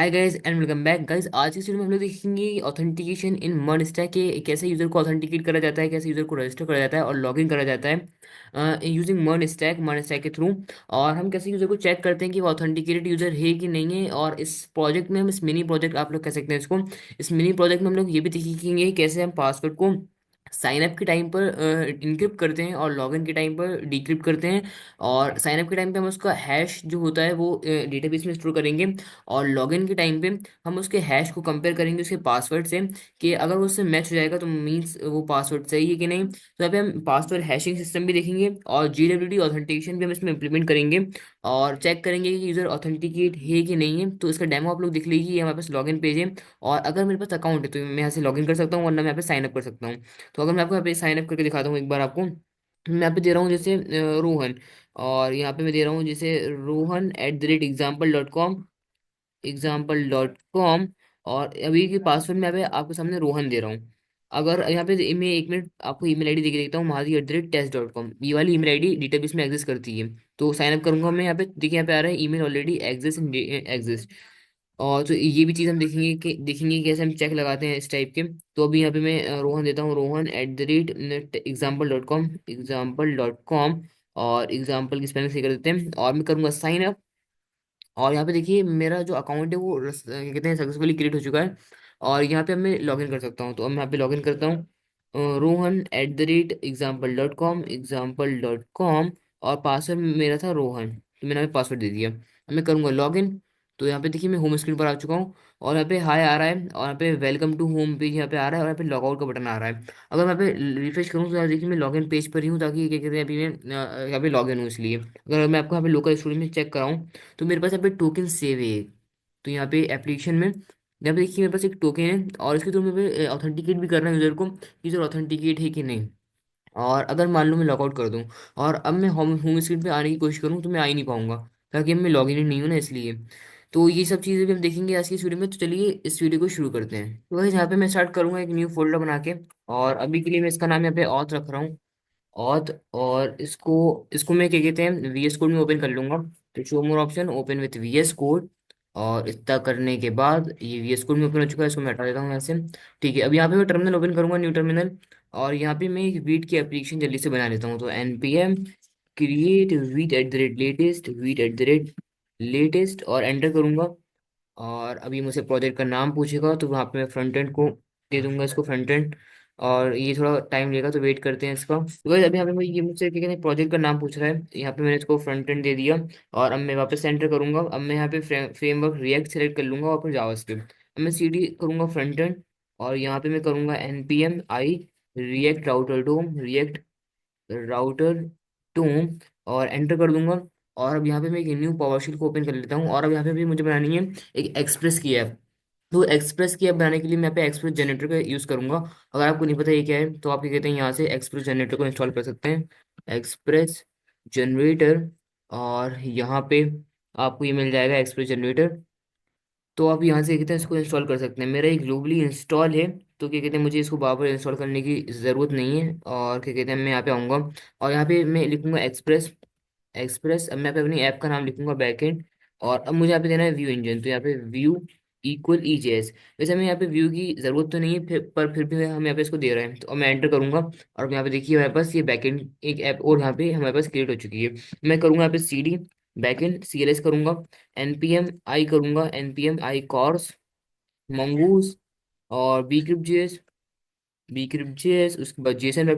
Hi guys and welcome back guys. आज की video में हम लोग देखेंगे ऑथेंटिकेशन इन मर्न स्टैक के कैसे यूजर को ऑथेंटिकेट करा जाता है, कैसे यूजर को रजिस्टर करा जाता है और लॉगिन करा जाता है यूजिंग मर्न स्टैक के थ्रू। और हम कैसे यूजर को चेक करते हैं कि वो ऑथेंटिकेटेड यूजर है कि नहीं है। और इस प्रोजेक्ट में हम इस मिनी प्रोजेक्ट आप लोग कह सकते हैं इसको, इस मिनी प्रोजेक्ट में हम लोग ये भी देखेंगे कैसे हम पासवर्ड को साइन अप के टाइम पर इनक्रिप्ट करते हैं और लॉगिन के टाइम पर डिक्रिप्ट करते हैं। और साइन अप के टाइम पे हम उसका हैश जो होता है वो डेटाबेस में स्टोर करेंगे, और लॉगिन के टाइम पे हम उसके हैश को कंपेयर करेंगे उसके पासवर्ड से कि अगर वो उससे मैच हो जाएगा तो मीन्स वो पासवर्ड सही है कि नहीं। तो यहाँ पे हम पासवर्ड हैशिंग सिस्टम भी देखेंगे और GWT ऑथेंटिकेशन भी हम इसमें इंप्लीमेंट करेंगे और चेक करेंगे कि यूजर ऑथेंटिकेट है कि नहीं है। तो इसका डेमो आप लोग दिख लीजिए, ये हमारे पास लॉगिन पेज है। और अगर मेरे पास अकाउंट है तो मैं यहाँ से लॉगिन कर सकता हूँ, वरना मैं यहाँ पे साइन अप कर सकता हूँ। तो अगर मैं आपको यहाँ पे साइन अप करके दिखाता हूँ एक बार आपको, मैं यहाँ पे दे रहा हूँ जैसे रोहन, और यहाँ पे मैं दे रहा हूँ जैसे rohan@example.com, example.com। और अभी के पासवर्ड मैं यहाँ पे आपके सामने रोहन दे रहा हूँ। अगर यहाँ पे मैं एक मिनट आपको ईमेल आईडी देके देखता हूँ, mahaji@test.com, ये वाली ईमेल आईडी डेटाबेस में एग्जिस्ट करती है। तो साइन अप करूंगा मैं, यहाँ पे देखिए यहाँ पे आ रहा है ईमेल ऑलरेडी एग्जिस्ट। और तो ये भी चीज़ हम देखेंगे कि कैसे हम चेक लगाते हैं इस टाइप के। तो अभी यहाँ पे मैं रोहन देता हूँ, rohan@example.com। और एग्जाम्पल की स्पेलिंग सही कर देते हैं और मैं करूँगा साइन अप। और यहाँ पे देखिए मेरा जो अकाउंट है वो क्या कहते हैं सक्सेसफुली क्रिएट हो चुका है। और यहाँ पे अब मैं लॉगिन कर सकता हूँ, तो अब मैं यहाँ पे लॉगिन करता हूँ, rohan@example.com। और पासवर्ड मेरा था रोहन, तो मैंने यहाँ पे पासवर्ड दे दिया। अब मैं करूँगा लॉगिन। तो यहाँ पे देखिए मैं होम स्क्रीन पर आ चुका हूँ, और यहाँ पे हाय आ रहा है, और यहाँ पे वेलकम टू होम पेज यहाँ पे आ रहा है, और यहाँ पे लॉगआउट का बटन आ रहा है। अगर मैं यहाँ पे रिफ्रेश करूँ तो यहाँ देखिए मैं लॉगिन पेज पर ही हूँ, ताकि क्या कहते हैं अभी मैं यहाँ पे लॉगिन हूँ इसलिए। अगर मैं आपको यहाँ पे लोकल स्टोरेज में चेक कराऊँ तो मेरे पास यहाँ पे टोकन सेव है एक। तो यहाँ पे एप्लीकेशन में यहाँ पे देखिए मेरे पास एक टोकन है, और इसके थ्रू मैं ऑथेंटिकेट भी करना है यूजर को, यूजर ऑथेंटिकेट है कि नहीं। और अगर मान लो मैं लॉगआउट कर दूं और अब मैं होम होम स्क्रीन पे आने की कोशिश करूं तो मैं आ ही नहीं पाऊंगा, ताकि अब मैं लॉगिन ही नहीं हूं ना इसलिए। तो ये सब चीज़ें भी हम देखेंगे आज की इस वीडियो में। तो चलिए इस वीडियो को शुरू करते हैं। तो वही यहाँ पे मैं स्टार्ट करूंगा एक न्यू फोल्डर बना के, और अभी के लिए मैं इसका नाम यहाँ पे ऑथ रख रहा हूँ, ऑथ। और इसको इसको मैं क्या कहते हैं VS कोड में ओपन कर लूंगा। तो show more option open with VS code. और इतना करने के बाद ये VS कोड में ओपन हो चुका है, इसको मैं हटा देता हूँ यहाँ से। ठीक है, अब यहाँ पे मैं टर्मिनल ओपन करूंगा, न्यू टर्मिनल। और यहाँ पे मैं एक वीट की एप्लीकेशन जल्दी से बना लेता हूँ। तो npm क्रिएट वीट@latest और एंटर करूंगा। और अभी मुझसे प्रोजेक्ट का नाम पूछेगा, तो वहाँ पे मैं फ्रंट एंड को दे दूंगा इसको फ्रंट एंड। और ये थोड़ा टाइम लेगा तो वेट करते हैं इसका, बिकॉज अभी यहाँ पे ये मुझसे क्या कहते हैं प्रोजेक्ट का नाम पूछ रहा है। यहाँ पे मैंने इसको फ्रंट एंड दे दिया। और अब मैं वापस एंटर करूंगा, अब मैं यहाँ पे फ्रेमवर्क रिएक्ट सेलेक्ट कर लूंगा और फिर जावास्क्रिप्ट। अब मैं CD करूंगा फ्रंट एंड, और यहाँ पे मैं करूंगा npm i रिएक्ट राउटर टूम और एंटर कर दूंगा। और अब यहाँ पे मैं एक न्यू पावरशेल को ओपन कर लेता हूँ, और अब यहाँ पे भी मुझे बनानी है एक एक्सप्रेस की ऐप। तो एक्सप्रेस की ऐप बनाने के लिए मैं यहाँ पे एक्सप्रेस जनरेटर का यूज़ करूंगा। अगर आपको नहीं पता ये क्या है तो आप क्या कहते हैं यहाँ से एक्सप्रेस जनरेटर को इंस्टॉल कर सकते हैं, एक्सप्रेस जनरेटर। और यहाँ पे आपको ये मिल जाएगा एक्सप्रेस जनरेटर। तो आप यहाँ से कहते हैं इसको इंस्टॉल कर सकते हैं, मेरा एक ग्लोबली इंस्टॉल है। तो क्या कहते हैं मुझे इसको बार बार इंस्टॉल करने की ज़रूरत नहीं है। और क्या कहते हैं मैं यहाँ पे आऊँगा, और यहाँ पे मैं लिखूंगा एक्सप्रेस एक्सप्रेस। अब मैं यहाँ पे अपनी ऐप का नाम लिखूंगा बैकएंड। और अब मुझे यहाँ पे देना है व्यू इंजन, तो यहाँ पे व्यू इक्वल EJS। वैसे हमें यहाँ पे व्यू की ज़रूरत तो नहीं है, पर फिर भी हम यहाँ पे इसको दे रहे हैं। तो अब मैं एंटर करूंगा, और यहाँ पे देखिए हमारे पास ये बैकएंड एक ऐप और यहाँ पे हमारे पास क्रिएट हो चुकी है। मैं करूँगा यहाँ पे CD बैकएंड CLS करूँगा, npm i करूँगा, npm i कॉर्स मंगूस और bcrypt.js उसके बाद जेसन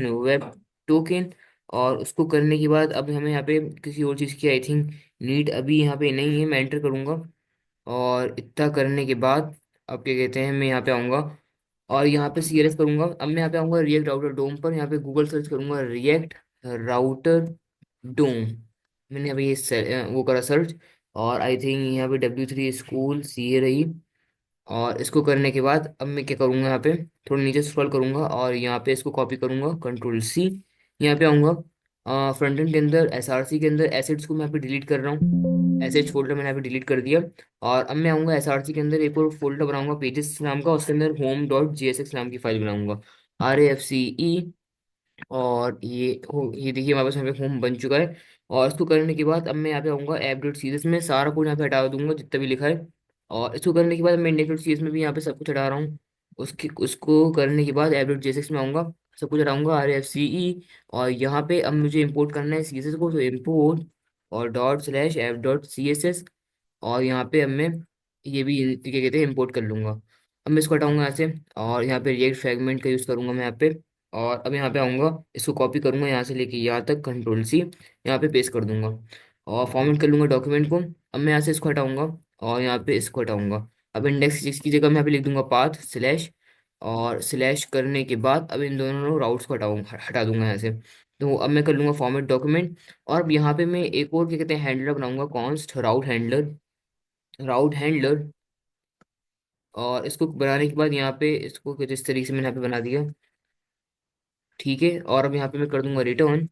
वेब टोकन। और उसको करने के बाद अब हमें यहाँ पे किसी और चीज़ की आई थिंक नीड अभी यहाँ पे नहीं है, मैं एंटर करूँगा। और इतना करने के बाद अब क्या कहते हैं मैं यहाँ पे आऊँगा, और यहाँ पे CLS करूँगा। अब मैं यहाँ पे आऊँगा रिएक्ट राउटर डोम पर, यहाँ पे गूगल सर्च करूँगा रिएक्ट राउटर डोम। मैंने अभी ये वो करा सर्च, और आई थिंक यहाँ पे W3 स्कूल सी रही। और इसको करने के बाद अब मैं क्या करूँगा, यहाँ पे थोड़ा नीचे स्क्रॉल करूँगा और यहाँ पे इसको कॉपी करूँगा Ctrl+C। यहाँ पे आऊँगा फ्रंट एंड के अंदर SRC के अंदर एसेट्स को मैं यहाँ पे डिलीट कर रहा हूँ, एसेट्स फोल्डर मैंने यहाँ पे डिलीट कर दिया। और अब मैं आऊँगा SRC के अंदर एक और फोल्डर बनाऊंगा पेजेस नाम का, उसके अंदर home.jsx नाम की फाइल बनाऊंगा, RAFCE। और ये देखिए हमारे पास यहाँ पे होम बन चुका है। और इसको करने के बाद अब मैं यहाँ पे आऊँगा ऐप डॉट सी एस में, सारा कोड यहाँ पे हटा दूंगा जितना भी लिखा है। और इसको करने के बाद मैं इंडेक्स डॉट सी एस में भी यहाँ पे सब कुछ हटा रहा हूँ। उसको करने के बाद ऐप डॉट जेएसएक्स में आऊँगा, सब कुछ हटाऊंगा, आर एफ सी ई। और यहाँ पे अब मुझे इंपोर्ट करना है सी एस एस को, तो इम्पोर्ट और dot slash app dot C S S. और यहाँ पे अब मैं ये भी क्या कहते हैं इंपोर्ट कर लूंगा। अब मैं इसको हटाऊंगा यहाँ से, और यहाँ पे रिएक्ट फ्रैगमेंट का यूज़ करूंगा मैं यहाँ पे। और अब यहाँ पे आऊँगा, इसको कॉपी करूंगा यहाँ से लेके यहाँ तक, कंट्रोल सी, यहाँ पे पेस्ट कर दूंगा और फॉर्मेट कर लूंगा डॉक्यूमेंट को। अब मैं यहाँ से इसको हटाऊंगा और यहाँ पे इसको हटाऊंगा। अब इंडेक्स सिक्स की जगह मैं यहाँ पे लिख दूंगा पाथ स्लैश, और स्लैश करने के बाद अब इन दोनों राउट्स को हटाऊंगा, हटा दूंगा यहाँ से। तो अब मैं कर लूंगा फॉर्मेट डॉक्यूमेंट। और अब यहाँ पे मैं एक और क्या कहते हैं हैंडलर बनाऊंगा, कॉन्स्ट राउट हैंडलर, राउट हैंडलर। और इसको बनाने के बाद यहाँ पे इसको कुछ इस तरीके से मैंने यहाँ पे बना दिया, ठीक है। और अब यहाँ पे मैं कर दूंगा रिटर्न,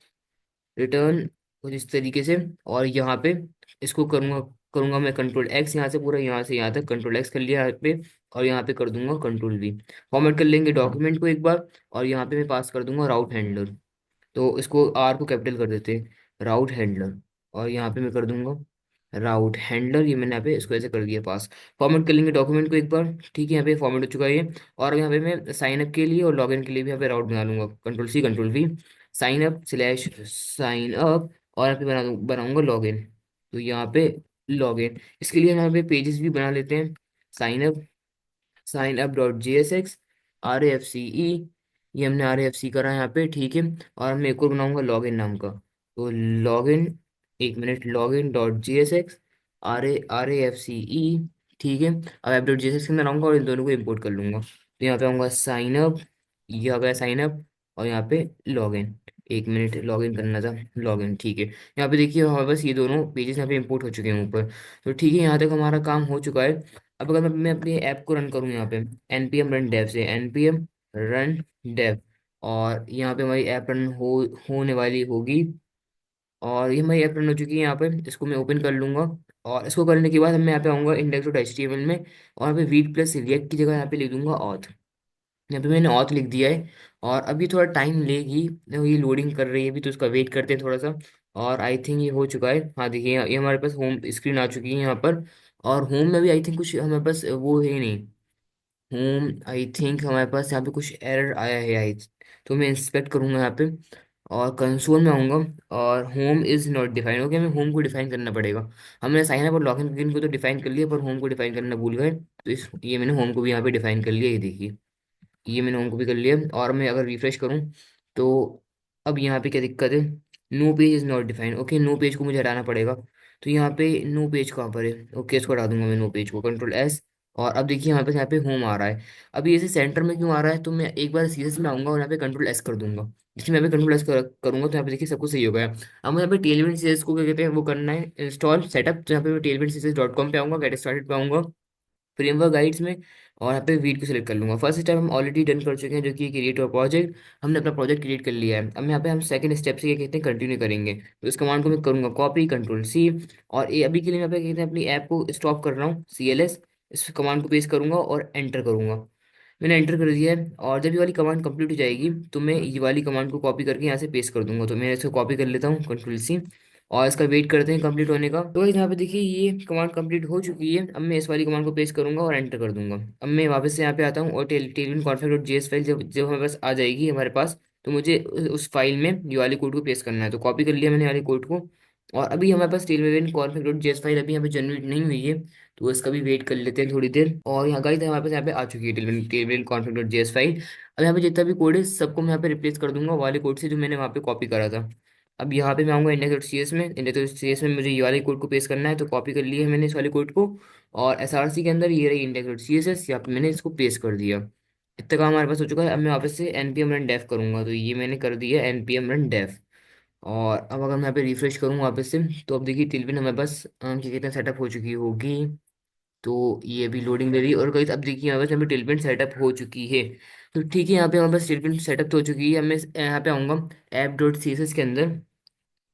रिटर्न कुछ इस तरीके से। और यहाँ पे इसको करूँगा, करूँगा मैं कंट्रोल एक्स, यहाँ से पूरा यहाँ से यहाँ तक कंट्रोल एक्स कर लिया यहाँ पे। और यहाँ पे कर दूंगा कंट्रोल वी, फॉर्मेट कर लेंगे डॉक्यूमेंट को एक बार। और यहाँ पे मैं पास कर दूंगा राउट हैंडलर, तो इसको आर को कैपिटल कर देते हैं, राउट हैंडलर। और यहाँ पे मैं कर दूंगा राउट हैंडलर, ये मैंने यहाँ पे इसको ऐसे कर दिया पास। फॉर्मेट कर लेंगे डॉक्यूमेंट को एक बार, ठीक है, यहाँ पे फॉर्मेट हो चुका है ये। और यहाँ पे मैं साइन अप के लिए और लॉगिन के लिए भी यहाँ पे राउट बना लूंगा, control C control V, sign up slash sign up. और यहाँ पे बनाऊंगा लॉगिन, तो यहाँ पे लॉगिन। इसके लिए हम यहाँ पे पेजेस भी बना लेते हैं, sign up, sign up dot G S X, R A F C E, ये हमने आर ए एफ सी करा है यहाँ पे, ठीक है। और मैं एक और बनाऊंगा लॉगिन नाम का, तो लॉगिन, एक minute, login dot G S X, R A F C E, ठीक है। अब app dot G S X के अंदर आऊँगा और इन दोनों को इम्पोर्ट कर लूंगा। तो यहाँ पे आऊँगा साइन अप, ये आ गया साइन अप, और यहाँ पे लॉगिन, एक मिनट, लॉगिन करना था, लॉगिन, ठीक है। यहाँ पे देखिए हमारे पास ये दोनों पेजेस यहाँ पे इंपोर्ट हो चुके हैं ऊपर। तो ठीक है, यहाँ तक हमारा काम हो चुका है। अब अगर मैं अपनी ऐप को रन करूँ यहाँ पे, npm रन डेव से, npm रन डेव, और यहाँ पे हमारी ऐप रन होने वाली होगी। और ये हमारी ऐप रन हो चुकी है यहाँ पे, इसको मैं ओपन कर लूंगा। और इसको करने के बाद मैं यहाँ पे आऊँगा index dot H T M L में, और यहाँ पे वीट प्लस रिएक्ट की जगह यहाँ पे लिख दूंगा ऑथ। यहाँ पे मैंने ऑथ लिख दिया है। और अभी थोड़ा टाइम लेगी, तो ये लोडिंग कर रही है अभी, तो इसका वेट करते हैं थोड़ा सा। और आई थिंक ये हो चुका है, हाँ देखिए ये हमारे पास होम स्क्रीन आ चुकी है यहाँ पर। और होम में भी आई थिंक कुछ हमारे पास वो है नहीं, होम आई थिंक हमारे पास यहाँ पे कुछ एरर आया है आई, तो मैं इंस्पेक्ट करूंगा यहाँ पे। और कंसोल में आऊँगा, और home is not defined, okay, हमें होम को डिफाइन करना पड़ेगा। हमने साइन अप और लॉगिन को तो डिफाइन कर लिया, पर होम को डिफाइन करना भूल गए, तो इस ये मैंने होम को भी यहाँ पे डिफाइन कर लिया, ये देखिए, ये मैंने होम को भी कर लिया। और मैं अगर रिफ्रेश करूँ, तो अब यहाँ पे क्या दिक्कत है, no page is not defined, okay, no page को मुझे हटाना पड़ेगा। तो यहाँ पे नो पेज कहाँ पर है, ओके, इसको हटा दूंगा मैं, नो पेज को, कंट्रोल एस। और अब देखिए हमारे पास यहाँ पे होम आ रहा है। अभी ऐसे सेंटर में क्यों आ रहा है, तो मैं एक बार सीरियस में आऊँगा और यहाँ पे कंट्रोल एस कर दूंगा। इसलिए मैं यहाँ पे कंट्रोल एस करूंगा, तो यहाँ पे देखिए सब कुछ सही हो गया। अब मुझे यहाँ पे टेलविंड सीरीज को क्या कहते हैं वो करना है इंस्टॉल सेटअप, तो यहाँ पे मैं टेलविंड सीरीज डॉट कॉम पे आऊँगा, गेट स्टार्टेड पे आऊँगा, फ्रेमवर्क गाइड्स में। और यहाँ पे वीड को सिलेक्ट कर लूंगा। फर्स्ट स्टेप हम ऑलरेडी डन कर चुके हैं, जो कि क्रिएट और प्रोजेक्ट, हमने अपना प्रोजेक्ट क्रिएट कर लिया है। अब यहाँ पे हम सेकंड स्टेप से क्या कहते हैं कंटिन्यू करेंगे, तो इस कमांड को मैं करूंगा कॉपी, कंट्रोल सी। और ये अभी के लिए मैं यहाँ पे कहते हैं अपनी ऐप को स्टॉप कर रहा हूँ, सी एल एस, इस कमांड को पेस्ट करूंगा और एंटर करूंगा। मैंने एंटर कर दिया है। और जब ये वाली कमांड कंप्लीट हो जाएगी, तो मैं ये वाली कमांड को कॉपी करके यहाँ से पेस्ट कर दूंगा, तो मैं इसको कॉपी कर लेता हूँ, कंट्रोल सी। और इसका वेट करते हैं कंप्लीट होने का। तो यहाँ पे देखिए ये कमांड कंप्लीट हो चुकी है। अब मैं इस वाली कमांड को पेस्ट करूंगा और एंटर कर दूंगा। अब मैं वापस से यहाँ पे आता हूँ, और Tailwind config dot JS file जब जब हमारे पास आ जाएगी हमारे पास, तो मुझे उस फाइल में ये वाली कोड को पेस्ट करना है, तो कॉपी कर लिया मैंने वाली कोड को। और अभी हमारे पास Tailwind config dot JS file अभी यहाँ पे जनरेट नहीं हुई है, तो इसका भी वेट कर लेते हैं थोड़ी देर। और यहाँ गाइस हमारे पास यहाँ पे आ चुकी है Tailwind config dot JS file. अब यहाँ पे जितना भी कोड है सबको मैं यहाँ पे रिप्लेस कर दूंगा वाले कोड से जो मैंने वहाँ पे कॉपी करा था। अब यहाँ पे मैं आऊँगा इंडेक्स डॉट सी एस में, इंडेक्स डॉट सी एस में मुझे ये वाले कोड को पेस्ट करना है, तो कॉपी कर लिया है मैंने इस वाले कोड को। और एस आर सी के अंदर ये रही index dot C S S, यहाँ पे मैंने इसको पेस्ट कर दिया। इतना काम हमारे पास हो चुका है। अब मैं वापस से N P M run dev करूंगा, तो ये मैंने कर दिया N P M run dev. और अब अगर मैं यहाँ पे रिफ्रेश करूँ वापस से, तो अब देखिए टिलविन हमारे पास क्या कहते हैं सेटअप हो चुकी होगी। तो ये अभी लोडिंग दे रही है, और कहीं अब देखिए यहाँ पे हमें टिलविन सेटअप हो चुकी है। तो ठीक है, यहाँ पे हमारे पास टिलविन सेटअप तो हो चुकी है। अब मैं यहाँ पे आऊँगा app dot C S S के अंदर।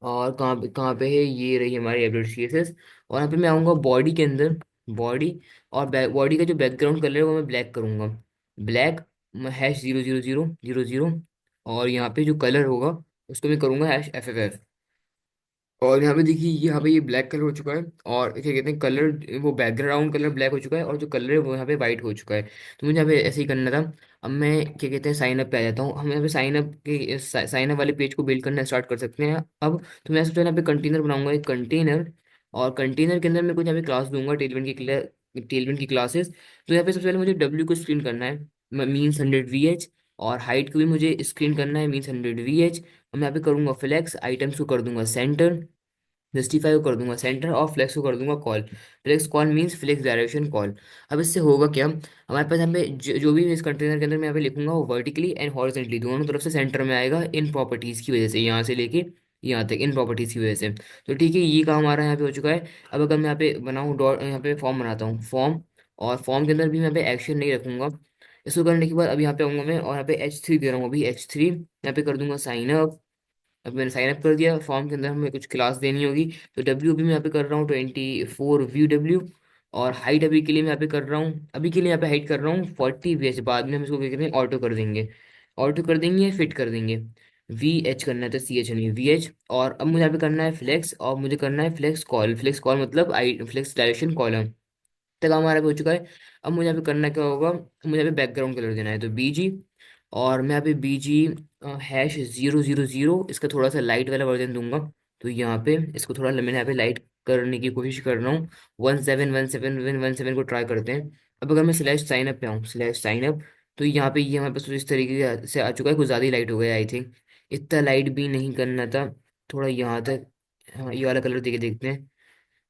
और कहाँ पे है, ये रही हमारी app dot C S S. और यहाँ पे मैं आऊँगा बॉडी के अंदर, बॉडी। और बॉडी का जो बैकग्राउंड कलर है वो मैं ब्लैक करूँगा, ब्लैक, हैश 00000। और यहाँ पे जो कलर होगा उसको मैं करूँगा हैश एफ एफ एफ। और यहाँ पे देखिए यहाँ पे ये ब्लैक कलर हो चुका है, और क्या कहते हैं कलर, वो बैकग्राउंड कलर ब्लैक हो चुका है, और जो कलर है वो यहाँ पे वाइट हो चुका है। तो मुझे यहाँ पे ऐसे ही करना था। अब मैं क्या कहते हैं साइन अप पे आ जाता हूँ। हम यहाँ पे साइन अप वाले पेज को बिल्ड करना स्टार्ट कर सकते हैं अब। तो मैं सबसे पहले यहाँ पे कंटेनर बनाऊंगा, एक कंटेनर। और कंटेनर के अंदर मैं कुछ यहाँ पे क्लास दूंगा, टेलविन की क्लासेस। तो यहाँ पे सबसे पहले मुझे डब्ल्यू को स्क्रीन करना है, मीन्स 100 VH। और हाइट को भी मुझे स्क्रीन करना है, मीन्स 100 VH। मैं यहाँ पे करूंगा फ्लेक्स, आइटम्स को कर दूंगा सेंटर, जस्टिफाई को कर दूंगा सेंटर, और फ्लेक्स को कर दूंगा col. Flex col means flex direction col. अब इससे होगा क्या, हमारे पास यहाँ पे जो भी इस कंटेनर के अंदर मैं यहाँ पे लिखूंगा वो वर्टिकली एंड हॉरिजॉन्टली दोनों तरफ से सेंटर में आएगा, इन प्रॉपर्टीज की वजह से, यहाँ से लेके यहाँ तक इन प्रॉपर्टीज की वजह से। तो ठीक है, ये काम हमारा यहाँ पे हो चुका है। अब अगर मैं यहाँ पे बनाऊँ डॉट, यहाँ पे फॉर्म बनाता हूँ, फॉर्म। और फॉर्म के अंदर भी मैं यहाँ पे एक्शन नहीं रखूंगा। इसको करने के बाद अब यहाँ पे आऊंगा मैं, और यहाँ पे H3 दे रहा हूँ अभी, H3 यहाँ पे कर दूंगा साइन अप। अब मैंने साइन अप कर दिया। फॉर्म के अंदर हमें कुछ क्लास देनी होगी। तो डब्ल्यू भी मैं यहाँ पे कर रहा हूँ 24 VW। और हाइट अभी के लिए मैं यहाँ पे कर रहा हूँ, अभी के लिए यहाँ पे हाइट कर रहा हूँ 40 VH। बाद में हम इसको क्या कहते हैं ऑटो कर देंगे, ऑटो कर देंगे, फिट कर देंगे। VH करना है, तो CH नहीं, VH। और अब मुझे यहाँ पे करना है फ्लेक्स, और मुझे करना है फ्लेक्स कॉल। फ्लेक्स कॉल मतलब आई फ्लेक्स डायरेक्शन कॉलम तक हमारा भी हो चुका है। अब मुझे यहाँ पे करना क्या होगा, मुझे यहाँ पे बैकग्राउंड कलर देना है, तो BG। और मैं यहाँ पे BG #000, इसका थोड़ा सा लाइट वाला वर्जन दूंगा। तो यहाँ पे इसको थोड़ा मैंने यहाँ पे लाइट करने की कोशिश कर रहा हूँ। 171717 को ट्राई करते हैं। अब अगर मैं स्लैश साइन अप पे आऊँ, स्लैश साइन अप, तो यहाँ पे ये हमारे पास इस तरीके से आ चुका है। कुछ ज़्यादा ही लाइट हो गया आई थिंक, इतना लाइट भी नहीं करना था, थोड़ा यहाँ तक। हाँ, ये वाला कलर देके देखते हैं।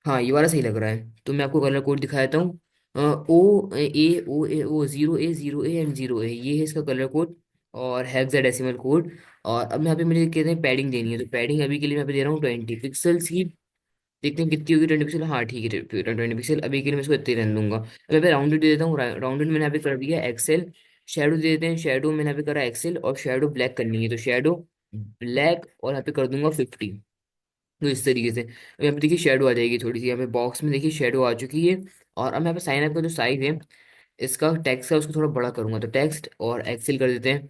हाँ, ये वाला सही लग रहा है। तो मैं आपको कलर कोड दिखा देता हूँ। O A O 0A 0A and 0A, ये है इसका कलर कोड और हेक्साडेसिमल कोड। और अब यहाँ पे मुझे कहते हैं पैडिंग देनी है, तो पैडिंग अभी के लिए मैं पे दे रहा हूँ 20 पिक्सल्स की। देखते हैं कितनी होगी 20 पिक्सल। हाँ ठीक है, 20 पिक्सल अभी के लिए मैं इसको इतने रहने दूंगा। अब यहाँ पे राउंडेड दे देता हूँ, राउंडेड मैंने यहाँ पे कर दिया एक्सेल। शेडो दे देते हैं, शेडो मैंने यहाँ पे करा एक्सेल, और शेडो ब्लैक करनी है, तो शेडो ब्लैक, और यहाँ पे कर दूंगा 50। तो इस तरीके से अब यहाँ पे देखिए शेडो आ जाएगी थोड़ी सी, यहाँ पे बॉक्स में देखिए शेडो आ चुकी है। और अब यहाँ पे साइन अप का जो साइज है, इसका टेक्स्ट का उसको थोड़ा बड़ा करूंगा, तो टेक्स्ट और एक्सेल कर देते हैं।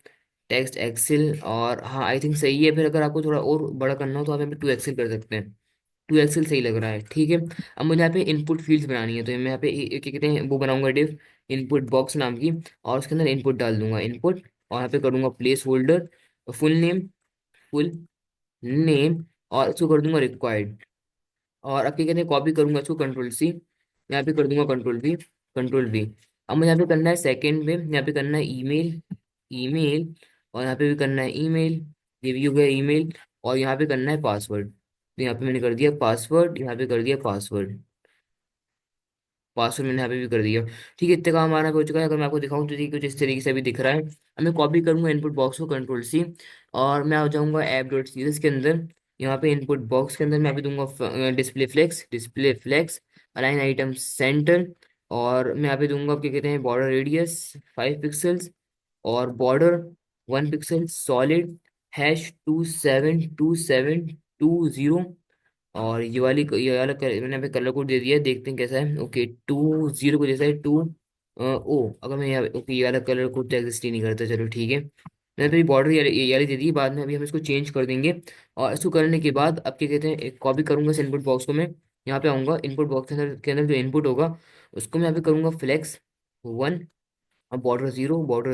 टेक्स्ट एक्सेल, और हाँ आई थिंक सही है। फिर अगर आपको थोड़ा और बड़ा करना हो तो आप यहाँ पे 2 एक्सेल कर सकते हैं। 2 एक्सेल सही लग रहा है, ठीक है। अब मुझे यहाँ पे इनपुट फील्ड्स बनानी है, तो मैं यहाँ पे क्या कहते हैं वो बनाऊंगा डिव इनपुट बॉक्स नाम की। और उसके अंदर इनपुट डाल दूंगा, इनपुट। और यहाँ पे करूंगा प्लेस होल्डर, फुल नेम, और इसको कर दूंगा रिक्वायर्ड। और अब क्या कहते हैं कॉपी करूंगा इसको, कंट्रोल C, यहाँ पे कर दूंगा कंट्रोल V, कंट्रोल V। अब मुझे यहाँ पे करना है सेकंड में, यहाँ पे करना है ईमेल, ईमेल। और यहाँ पे भी करना है ईमेल, ये भी हो गया ईमेल। और यहाँ पे करना है पासवर्ड, तो यहाँ पे मैंने कर दिया पासवर्ड, यहाँ पे कर दिया पासवर्ड, पासवर्ड मैंने यहाँ पे भी कर दिया। ठीक है, इतने काम हमारा हो चुका है। अगर मैं आपको दिखाऊं तो ये कुछ इस तरीके से भी दिख रहा है। अब मैं कॉपी करूंगा इनपुट बॉक्स को, कंट्रोल C। और मैं आ जाऊंगा ऐप.css के अंदर। यहाँ पे इनपुट बॉक्स के अंदर मैं अभी दूंगा display flex align item center. और मैं यहाँ पे दूंगा क्या कहते हैं बॉर्डर रेडियस 5 पिक्सल्स, और बॉर्डर 1 पिक्सल सॉलिड, #272720। और मैंने यहाँ पे कलर कोड दे दिया है, देखते हैं कैसा है। ओके, 20 को जैसा है टू ओ। अगर मैं यहाँ ओके, ये वाला कलर कोड तो एग्जिस्ट ही नहीं करता, चलो ठीक है। मैंने तो ये बॉर्डर ये वाली दे दी, बाद में अभी हम इसको चेंज कर देंगे। और इसको करने के बाद अब क्या कहते हैं एक कॉपी करूंगा इस इनपुट बॉक्स को मैं। यहाँ पे आऊंगा इनपुट बॉक्स के अंदर जो इनपुट होगा उसको मैं यहाँ पे करूंगा फ्लेक्स 1। अब बॉर्डर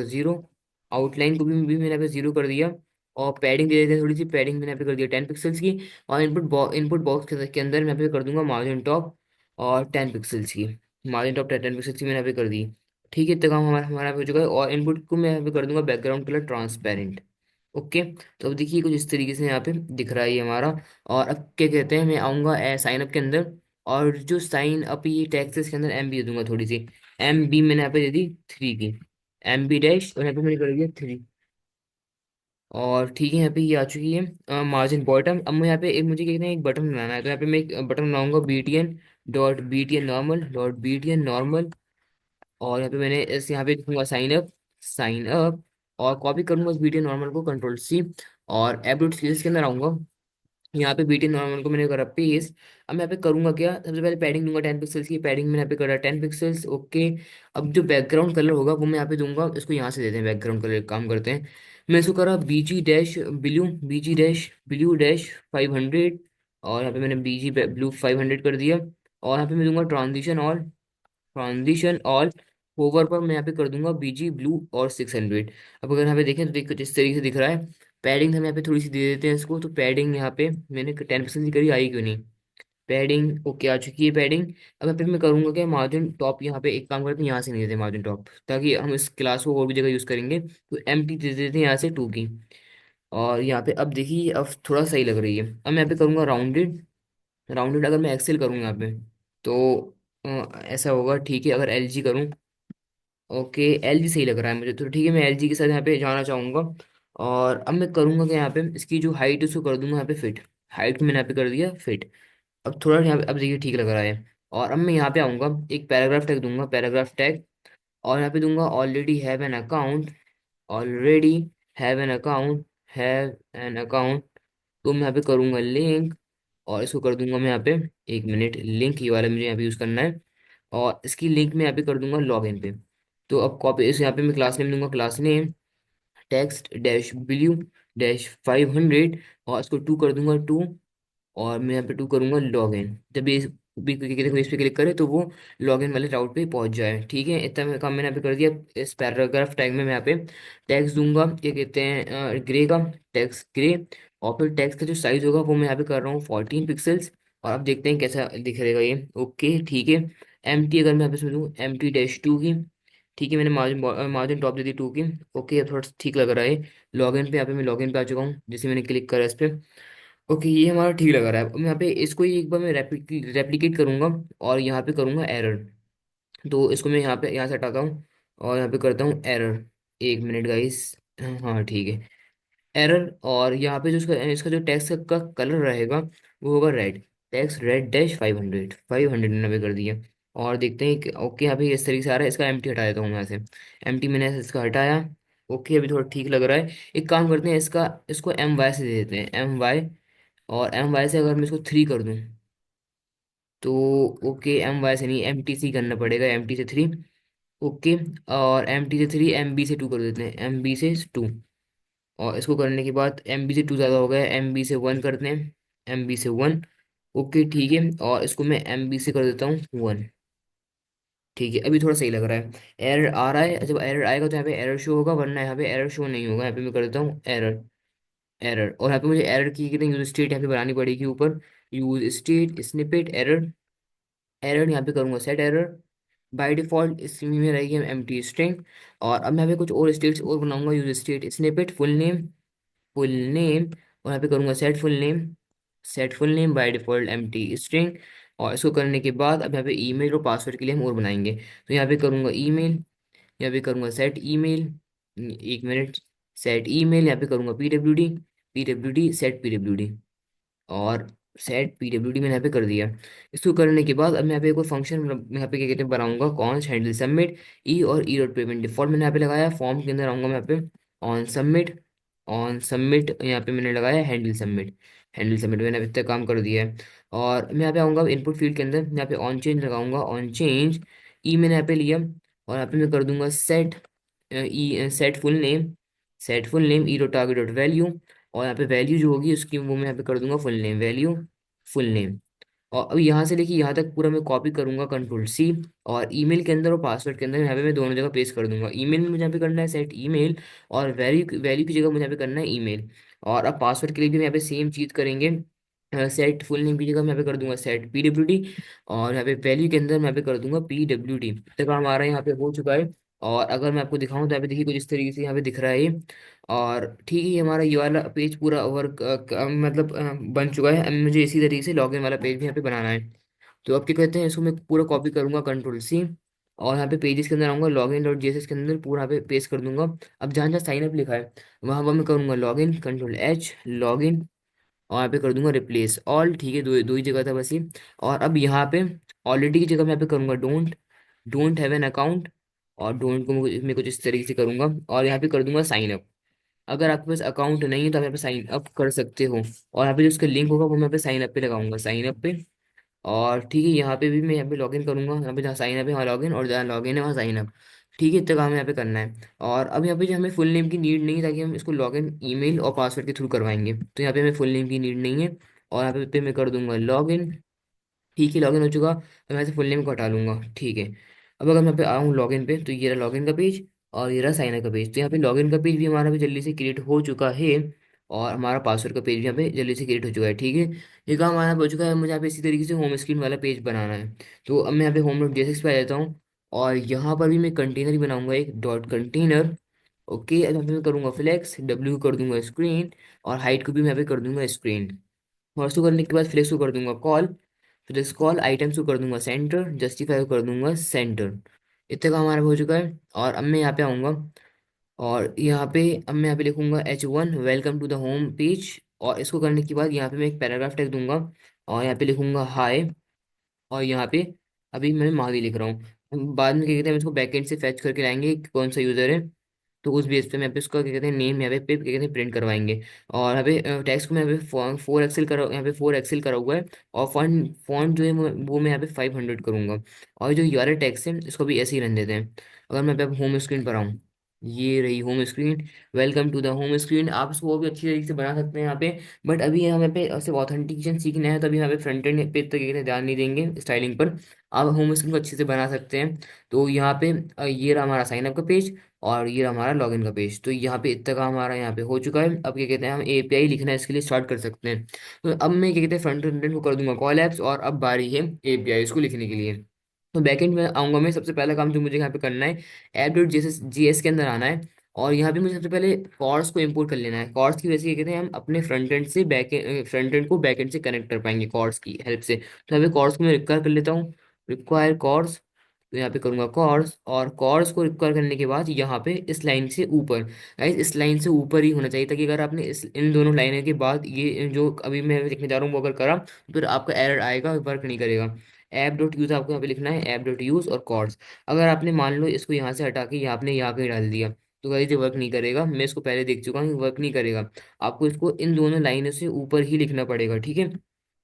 0 आउटलाइन को भी मैंने यहाँ पे 0 कर दिया। और पैडिंग दे देते हैं थोड़ी सी, पैडिंग मैंने यहाँ पे कर दिया 10 पिक्सल्स की। और इनपुट बॉक्स के अंदर मैं यहाँ पे कर दूंगा मार्जिन टॉप और 10 पिक्सल्स की, मार्जिन टॉप 10 पिक्सल्स की मैंने यहाँ पे कर दी। ठीक है, इतना काम हमारा हमारा हो चुका है। और इनपुट को मैं यहाँ पे कर दूंगा बैकग्राउंड कलर ट्रांसपेरेंट। ओके, तो अब देखिए कुछ इस तरीके से यहाँ पे दिख रहा है ये हमारा। और अब क्या कहते हैं मैं आऊँगा साइन अप के अंदर। और जो साइन अप ये टैक्स है इसके अंदर MB दे दूंगा थोड़ी सी। MB मैंने यहाँ पे दे दी 3 की, MB डैश, और यहाँ पे मैंने कर दिया 3। और ठीक है, यहाँ पे ये आ चुकी है मार्जिन बॉटम। अब मैं यहाँ पे एक मुझे क्या कहते हैं एक बटन बनाना है, तो यहाँ पे मैं एक बटन बनाऊंगा BTN.BTN नॉर्मल। और यहाँ पे मैंने इस यहाँ पे लिखूंगा साइन अप। और कॉपी करूंगा उस BTN नॉर्मल को, कंट्रोल C। और एप.css के अंदर आऊंगा, यहाँ पे BTN नॉर्मल को मैंने करा पेस्ट। अब मैं यहाँ पे करूंगा क्या, सबसे पहले पैडिंग दूंगा 10 पिक्सल्स की, पैडिंग मैंने यहाँ पे करा 10 पिक्सल्स। ओके, अब जो बैकग्राउंड कलर होगा वो मैं यहाँ पे दूंगा, इसको यहाँ से देते हैं बैकग्राउंड कलर, काम करते हैं। मैं इसको करा BG dash blue, BG dash blue dash 500। और यहाँ पे मैंने बीजी ब्लू 500 कर दिया। और यहाँ पे मैं दूंगा ट्रांजिशन ऑल होवर पर मैं यहाँ पे कर दूंगा बीजी ब्लू और 600। अब अगर यहाँ पे देखें तो देखो जिस तरीके से दिख रहा है। पैडिंग हम यहाँ पे थोड़ी सी दे देते हैं इसको, तो पैडिंग यहाँ पे मैंने 10% की करी, आई क्यों नहीं। पैडिंग ओके आ चुकी है पैडिंग। अब यहाँ पे मैं करूंगा क्या, मार्जिन टॉप यहाँ पे एक काम करते हैं, यहाँ से नहीं देते मार्जिन टॉप, ताकि हम इस क्लास को और भी जगह यूज़ करेंगे, तो एम टी दे देते हैं यहाँ से 2 की। और यहाँ पे अब देखिए अब थोड़ा सही लग रही है। अब मैं यहाँ पे करूँगा राउंडेड। राउंडेड अगर मैं एक्सेल करूँगा यहाँ पे तो ऐसा होगा, ठीक है। अगर एल जी करूँ, ओके एल जी सही लग रहा है मुझे, तो ठीक है मैं एल जी के साथ यहाँ पे जाना चाहूँगा। और अब मैं करूँगा कि यहाँ पे इसकी जो हाइट है उसको कर दूंगा यहाँ पे फिट। हाइट मैंने यहाँ पे कर दिया फिट। अब थोड़ा यहाँ पे अब देखिए ठीक लग रहा है। और अब मैं यहाँ पे आऊँगा, एक पैराग्राफ टैग दूंगा, पैराग्राफ टैग। और यहाँ पे दूंगा ऑलरेडी हैव एन अकाउंट। तो मैं यहाँ पे करूँगा लिंक, और इसको कर दूंगा मैं यहाँ पे, एक मिनट, लिंक ये वाला मुझे यहाँ पे यूज़ करना है। और इसकी लिंक में यहाँ पे कर दूंगा लॉग इन पे। तो अब कॉपी इस यहाँ पे मैं क्लास नेम दूंगा, class name text dash blue dash 500। और इसको 2 कर दूंगा 2। और मैं यहाँ पे 2 करूंगा लॉग इन। जब ये भी देखो इस पे क्लिक करे तो वो लॉग इन वाले राउट पे पहुंच जाए, ठीक है। इतना काम मैंने यहाँ पे कर दिया। इस पैराग्राफ टैग में मैं यहाँ पे टैक्स दूंगा, क्या कहते हैं, ग्रे का, टैक्स ग्रे। और फिर टैक्स का जो साइज होगा वो मैं यहाँ पे कर रहा हूँ 14 पिक्सल्स। और अब देखते हैं कैसा दिख रहेगा ये, ओके ठीक है। एम टी अगर मैं यहाँ पे समझूँ एम टी डैश 2 की, ठीक है। मैंने मार्जिन टॉप दे दी 2 की, ओके। अब थोड़ा ठीक लग रहा है। लॉगिन पे यहाँ पे मैं लॉगिन पे आ चुका हूँ, जैसे मैंने क्लिक करा इस पे, ओके ये हमारा ठीक लग रहा है। अब यहाँ पे इसको ही एक बार मैं रेप्लिकेट करूंगा, और यहाँ पे करूंगा एरर। तो इसको मैं यहाँ पे यहाँ से हटाता हूँ, और यहाँ पे करता हूँ एरर। एक मिनट गाइस, हाँ ठीक है, एरर। और यहाँ पे जो इसका इसका जो टेक्स्ट का कलर रहेगा वो होगा रेड। टेक्स्ट रेड डैश 500 कर दिया। और देखते हैं कि ओके यहाँ पे इस तरीके से आ रहा है। इसका एम टी हटा देता हूँ मैं यहाँ से, एम टी मैंने इसका हटाया, ओके अभी थोड़ा ठीक लग रहा है। एक काम करते हैं, इसका इसको एम वाई से दे देते हैं, एम वाई। और एम वाई से अगर मैं इसको 3 कर दूं तो, ओके एम वाई से नहीं, एम टी सी करना पड़ेगा, एम टी से 3, ओके। और एम टी से 3 एम बी से 2 कर देते हैं, एम बी से 2। और इसको करने के बाद एम बी से 2 ज़्यादा हो गया, एम बी से 1 करते हैं, एम बी से 1, ओके ठीक है। और इसको मैं एम बी से कर देता हूँ 1, ठीक है अभी थोड़ा सही लग रहा है। एरर आ रहा है, जब एरर आएगा तो यहाँ पे एरर शो होगा, वरना यहाँ पे एरर शो नहीं होगा। यहाँ पे मैं कर देता हूँ एरर, एरर। और यहाँ पे मुझे एरर की कितनी यूज स्टेट यहाँ पे बनानी पड़ेगी ऊपर, use state snippet error. Error यहाँ पे करूंगा सेट एरर। बाय डिफॉल्ट इसमें में रहेगी एम टी स्ट्रिंग। और अब मैं यहाँ पे कुछ और स्टेट्स और बनाऊंगा, use state snippet full name. और यहाँ पे करूंगा set full name by default empty string. और इसको करने के बाद अब यहाँ पे ईमेल और पासवर्ड के लिए हम और बनाएंगे, तो यहाँ पे करूंगा ईमेल, यहाँ पे करूंगा सेट ईमेल, एक मिनट, सेट ईमेल। यहाँ पे करूंगा P W D set P W D. और सेट पी मैंने यहाँ पे कर दिया। इसको करने के बाद अब मैं यहाँ पे कोई फंक्शन यहाँ पे क्या कहते हैं बनाऊंगा, कॉन्स हैंडल सबमिट ई और ई डॉट पेमेंट डिफॉल्ट मैंने यहाँ पे लगाया। फॉर्म के अंदर आऊंगा मैं यहाँ पे, ऑन सबमिट यहाँ पे मैंने लगाया हैंडल सबमिट मैंने अभी तक काम कर दिया है। और मैं यहाँ पे आऊँगा इनपुट फील्ड के अंदर, यहाँ पे ऑन चेंज लगाऊंगा, ऑन चेंज ई मैंने यहाँ पे लिया। और यहाँ पे मैं कर दूंगा set full name E dot target dot value. और यहाँ पे वैल्यू जो होगी उसकी वो मैं यहाँ पे कर दूंगा full name, value full name. और अब यहाँ से लेके यहाँ तक पूरा मैं कॉपी करूंगा, कंट्रोल सी। और ईमेल के अंदर और पासवर्ड के अंदर यहाँ पे मैं दोनों जगह पेस्ट कर दूंगा। ईमेल में मुझे यहाँ पे करना है सेट ईमेल, और वैल्यू वैल्यू की जगह मुझे यहाँ पे करना है ईमेल। और अब पासवर्ड के लिए भी यहाँ पे सेम चीज़ करेंगे, सेट फुल नेम की जगह मैं यहाँ पे कर दूंगा सेट पी डब्ल्यू डी। और यहाँ पे वैल्यू के अंदर मैं यहाँ पे कर दूंगा पी डब्ल्यू डी। तक हमारा यहाँ पे हो चुका है। और अगर मैं आपको दिखाऊं तो यहाँ पे देखिए कुछ इस तरीके से यहाँ पे दिख रहा है ये। और ठीक है, ये हमारा ये वाला पेज पूरा ओवर मतलब बन चुका है। अब मुझे इसी तरीके से लॉगिन वाला पेज भी यहाँ पे बनाना है। तो अब क्या कहते हैं, इसको मैं पूरा कॉपी करूंगा, कंट्रोल सी। और यहाँ पे पेजेस के अंदर आऊंगा, लॉगिन डॉट जेएसएस के अंदर पूरा यहाँ पे पेस्ट कर दूंगा। अब जहाँ जहाँ साइन अप लिखा है वहाँ वहाँ मैं करूंगा लॉगिन, कंट्रोल एच लॉगिन। और यहाँ पे कर दूंगा रिप्लेस ऑल, ठीक है, दो दो ही जगह था बस ये। और अब यहाँ पे ऑलरेडी की जगह मैं यहाँ पे करूंगा don't don't have an account. और डोंट को मैं कुछ इस तरीके से करूंगा, और यहाँ पे कर दूंगा साइन अप। अगर आपके पास अकाउंट नहीं है तो आप यहाँ पे साइन अप कर सकते हो। और यहाँ पे जो उसका लिंक होगा वो मैं यहाँ पे साइन अप पे लगाऊंगा, साइन अप पे। और ठीक है, यहाँ पे भी मैं यहाँ पे लॉगिन करूंगा, यहाँ पे जहाँ साइन अप है वहाँ लॉगिन, और जहाँ लॉगिन है वहाँ साइन अप। ठीक है, इतना काम यहाँ पे करना है। और अब यहाँ पे जो हमें फुल नेम की नीड नहीं है, ताकि हम इसको लॉगिन ईमेल और पासवर्ड के थ्रू करवाएंगे, तो यहाँ पे हमें फुल नेम की नीड नहीं है। और यहाँ पे मैं कर दूंगा लॉग इन। ठीक है, लॉगिन हो चुका। अब मैं से फुल नेम को हटा लूंगा। ठीक है। अब अगर मैं यहाँ पे आऊँ लॉगिन पे, तो ये रहा लॉगिन का पेज और ये रहा साइन अप का पेज। तो यहाँ पे लॉगिन का पेज भी हमारा भी जल्दी से क्रिएट हो चुका है, और हमारा पासवर्ड का पेज भी यहाँ पे जल्दी से क्रिएट हो चुका है। ठीक है, ये काम हमारा हो चुका है। मुझे यहाँ पे इसी तरीके से होम स्क्रीन वाला पेज बनाना है। तो अब मैं यहाँ पे होम डॉट जेएसएक्स पे आ जाता हूँ, और यहाँ पर भी मैं कंटेनर ही बनाऊंगा, एक डॉट कंटेनर। ओके, अब यहाँ पे मैं करूँगा फ्लेक्स, डब्ल्यू कर दूंगा स्क्रीन, और हाइट को भी मैं यहाँ पे कर दूंगा स्क्रीन। और उसको करने के बाद फ्लेक्स को कर दूंगा कॉल, फिर इस कॉल आइटम्स को कर दूंगा सेंटर, जस्टिफाई को कर दूंगा सेंटर। इतना काम हमारा हो चुका है। और अब मैं यहाँ पे आऊँगा, और यहाँ पे अब मैं यहाँ पे लिखूंगा H1 welcome to the home page. और इसको करने के बाद यहाँ पे मैं एक पैराग्राफ टैग दूंगा, और यहाँ पे लिखूंगा हाय। और यहाँ पे अभी मैं महावी लिख रहा हूँ। हम बाद में क्या कहते हैं, हम इसको बैकएंड से फैच करके लाएंगे कि कौन सा यूज़र है। तो उस बेस पे मैं पे इसका क्या कहते हैं नेम यहाँ पे क्या कहते हैं प्रिंट करवाएंगे। और यहाँ पे टेक्स्ट को मैं यहाँ पे 4 एक्सेल करा, यहाँ पे 4 एक्सेल करा हुआ है। और फॉन्ट फॉन्ट जो है वो मैं यहाँ पे 500 करूंगा। और जो यूआरएल टेक्स्ट है इसको भी ऐसे ही रहने देते हैं। अगर मैं पे होम स्क्रीन पर आऊँ, ये रही home screen. Welcome to the home screen. आप इसको वो भी अच्छी तरीके से बना सकते हैं यहाँ पे। बट अभी हमें पे सिर्फ ऑथेंटिकेशन सीखना है, तो अभी यहाँ पे फ्रंट एंड पे तो क्या कहते हैं ध्यान नहीं देंगे स्टाइलिंग पर। आप होम स्क्रीन को अच्छे से बना सकते हैं। तो यहाँ पे ये रहा हमारा साइन अप का पेज, और ये रहा हमारा लॉगिन का पेज। तो यहाँ पे इतना का हमारा यहाँ पे हो चुका है। अब क्या कहते हैं हम एपीआई लिखना है इसके लिए स्टार्ट कर सकते हैं। तो अब मैं क्या कहते हैं फ्रंट एंड को कर दूंगा कॉल एप्स, और अब बारी है एपीआई इसको लिखने के लिए। तो बैकएंड में आऊंगा मैं। सबसे पहला काम जो मुझे यहाँ पे करना है, ऐप डॉट जीएस के अंदर आना है। और यहाँ पे मुझे सबसे पहले कॉर्ड्स को इंपोर्ट कर लेना है। कॉर्ड्स की वजह से क्या कहते हैं हम अपने फ्रंट एंड से फ्रंट एंड को बैक एंड से कनेक्ट कर पाएंगे कॉर्ड्स की हेल्प से। तो यहाँ पे कॉर्ड्स को मैं रिक्वायर कर लेता हूँ, रिक्वायर कॉर्ड्स। तो यहाँ पे करूंगा कॉर्ड्स, और कॉर्ड्स को रिक्वायर करने के बाद यहाँ पे इस लाइन से ऊपर, गाइस इस लाइन से ऊपर ही होना चाहिए, ताकि अगर आपने इस इन दोनों लाइनों के बाद ये जो अभी मैं लिखने जा रहा हूँ वो अगर करा, तो फिर आपका एरर आएगा, वर्क नहीं करेगा। ऐप डॉट यूज आपको यहाँ पे लिखना है, ऐप डॉट यूज और कॉर्ड्स। अगर आपने मान लो इसको यहाँ से हटा के यहाँ आपने यहाँ पे डाल दिया, तो गाइस ये वर्क नहीं करेगा। मैं इसको पहले देख चुका हूँ, वर्क नहीं करेगा। आपको इसको इन दोनों लाइनों से ऊपर ही लिखना पड़ेगा। ठीक है,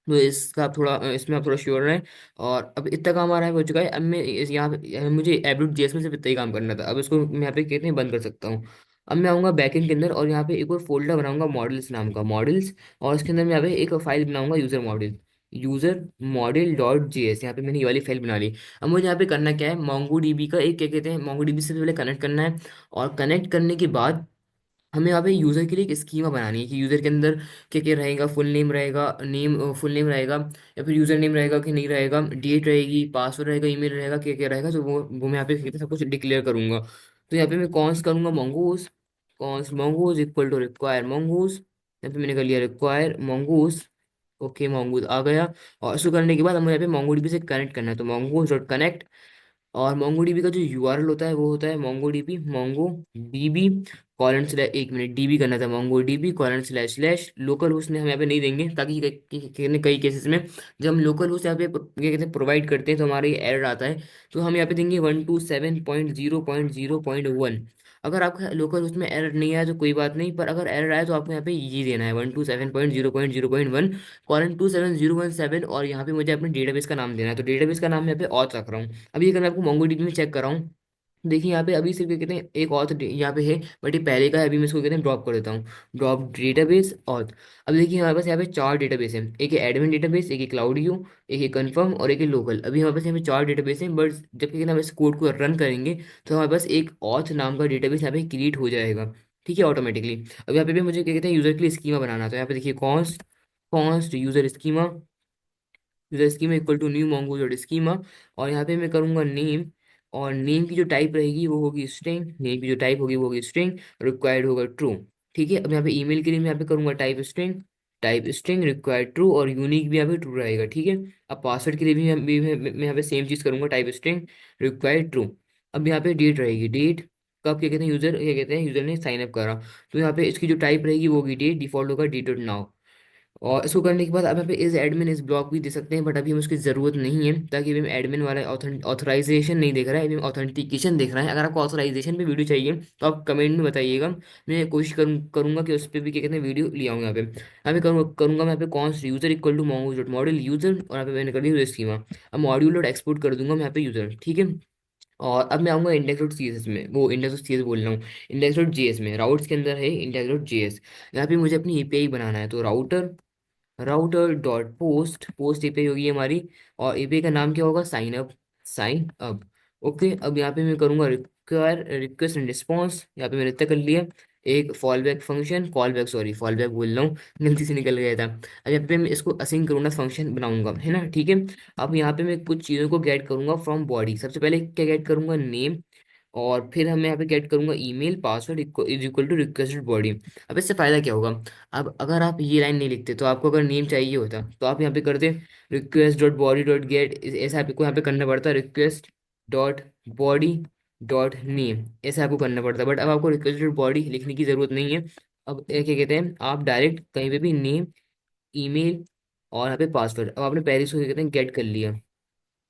तो इसका आप थोड़ा इसमें आप थोड़ा श्योर रहें। और अब इतना काम हमारा हो चुका है। अब मैं इस यहाँ पे मुझे एबडूट जेएस में सिर्फ इतना ही काम करना था। अब इसको मैं यहाँ पे कहते हैं बंद कर सकता हूँ। अब मैं आऊँगा बैकएंड के अंदर, और यहाँ पे एक और फोल्डर बनाऊंगा मॉडल्स नाम का, मॉडल्स। और इसके अंदर मैं यहाँ पे एक फाइल बनाऊंगा user model, user model dot JS. यहाँ पे मैंने ये वाली फाइल बना ली। अब मुझे यहाँ पे करना क्या है, मोंगो डीबी का एक क्या कहते हैं मोंगो डीबी से पहले कनेक्ट करना है। और कनेक्ट करने के बाद हमें यहाँ पे यूजर के लिए एक स्कीमा बनानी है कि यूजर के अंदर क्या क्या रहेगा, फुल नेम रहेगा, फुल नेम रहेगा, या फिर यूजर नेम रहेगा कि नहीं रहेगा, डेट रहेगी, पासवर्ड रहेगा, ईमेल रहेगा, क्या क्या रहेगा। तो वो मैं यहाँ पे सब कुछ डिक्लेयर करूंगा। तो यहाँ पे मैं कॉन्स करूंगा mongoose, const mongoose equal to require mongoose. यहाँ पे मैंने कर लिया रिक्वायर मंगूस। ओके, मंगूस आ गया। और इसको करने के बाद हमें यहाँ पे मोंगोडीबी से कनेक्ट करना है, तो मंगूस डॉट कनेक्ट। और मोंगोडीबी का जो यूआरएल होता है वो होता है Mongo dB colon slash, 1 minute, dB करना था Mongo dB colon slash slash local host ने हम यहाँ पे नहीं देंगे, ताकि कई केसेस में जब हम लोकल होस्ट यहाँ पे क्या कहते हैं प्रोवाइड करते हैं तो हमारे एरर आता है। तो हम यहाँ पे देंगे 127.0.0.1। अगर आपका लोकल होस्ट में एरर नहीं आया तो कोई बात नहीं, पर अगर एरर आया तो आपको यहाँ पे ये देना है 127.0.0.1 कॉलन 27017। और यहाँ पे मुझे अपने डेटाबेस का नाम देना है, तो डेटाबेस का नाम मैं यहाँ पे ऑथ रख रहा हूँ। अभी अगर मैं आपको मोंगोडीबी में चेक कर रहा हूँ, देखिए यहाँ पे अभी सिर्फ क्या कहते हैं एक ऑथ यहाँ पे है, बट ये पहले का है। अभी मैं इसको कहते हैं ड्रॉप कर देता हूँ, ड्रॉप डेटाबेस ऑथ। अब देखिए हमारे पास यहाँ पे 4 डेटाबेस है, एक है एडमिन डेटाबेस, एक है क्लाउड यू, एक है कंफर्म, और एक है लोकल। अभी हमारे पास यहाँ पे 4 डेटाबेस हैं, बट जब कहते हैं हम इस कोड को रन करेंगे तो हमारे पास एक ऑथ नाम का डेटाबेस यहाँ पे क्रिएट हो जाएगा। ठीक है, ऑटोमेटिकली। अब यहाँ पे भी मुझे क्या कहते हैं यूजर के लिए स्कीमा बनाना, तो यहाँ पे देखिए const const user schema, user schema equal to new mongo dot schema. और यहाँ पे मैं करूँगा नेम, और नेम की जो टाइप रहेगी वो होगी स्ट्रिंग, नेम की जो टाइप होगी वो होगी स्ट्रिंग, रिक्वायर्ड होगा ट्रू। ठीक है, अब यहाँ पे ईमेल के लिए मैं यहाँ पे करूँगा टाइप स्ट्रिंग रिक्वायर्ड ट्रू, और यूनिक भी यहाँ पे ट्रू रहेगा। ठीक है, अब पासवर्ड के लिए मैं यहाँ पे सेम चीज़ करूँगा, टाइप स्ट्रिंग रिक्वायर्ड ट्रू। अब यहाँ पे डेट रहेगी, डेट कब क्या कहते हैं यूजर क्या कहते हैं यूजर ने साइन अप करा। तो यहाँ पे इसकी जो टाइप रहेगी वो होगी डेट, डिफॉल्ट होगा डेट नाउ। और इसको करने के बाद अब यहाँ पे इस एडमिन इस ब्लॉक भी दे सकते हैं, बट अभी हमें उसकी ज़रूरत नहीं है, ताकि अभी हम एडमिन वाला ऑथराइजेशन नहीं देख रहा है, अभी हम ऑथेंटिकेशन देख रहे हैं। अगर आपको ऑथराइजेशन पे वीडियो चाहिए तो आप कमेंट में बताइएगा, मैं कोशिश करूंगा कि उस पर भी क्या कहते हैं वीडियो ले आऊँ। यहाँ पे करूँगा मैं यहाँ पे const user equal to mongoose dot model user, और यहाँ पे मैंने कर दिया स्कीमा। अब मॉड्यूल डॉट एक्सपोर्ट कर दूंगा मैं यहाँ पे यूजर। ठीक है, और अब मैं आऊँगा इंडेक्स डॉट सी एस में, वो इंडेक्स डॉट सी एस बोल रहा हूँ, इंडेक्स डॉट जी एस में, राउट्स के अंदर है इंडेक्स डॉट जी एस। यहाँ पे मुझे अपनी एपीआई बनाना है, तो router router dot post, post API होगी हमारी, और एपीआई का नाम क्या होगा, sign up, sign up. Okay, अब यहाँ पे मैं करूँगा रिक्वायर रिक्वेस्ट एंड रिस्पॉन्स, यहाँ पे मैंने इतना कर लिया। एक fall back function, call back, sorry fall back बोल रहा हूँ, गलती से निकल गया था। अब यहाँ पे मैं इसको असिंक्रोनस फंक्शन बनाऊंगा, है ना, ठीक है। अब यहाँ पे मैं कुछ चीज़ों को गेट करूंगा फ्रॉम बॉडी। सबसे पहले क्या गेट करूंगा, नेम, और फिर हम यहाँ पे गेट करूंगा email password is equal to requested body. अब इससे फायदा क्या होगा, अब अगर आप ये लाइन नहीं लिखते, तो आपको अगर नेम चाहिए होता तो आप यहाँ पे करते request dot body dot gate, ऐसा आपको यहाँ पे करना पड़ता, request dot body dot name, ऐसा आपको करना पड़ता। बट अब आपको रिक्वेस्ट डॉट बॉडी लिखने की जरूरत नहीं है। अब क्या कहते हैं, आप डायरेक्ट कहीं पे भी नेम, ईमेल और यहाँ पे पासवर्ड, अब आपने पहले से क्या कहते हैं गेट कर लिया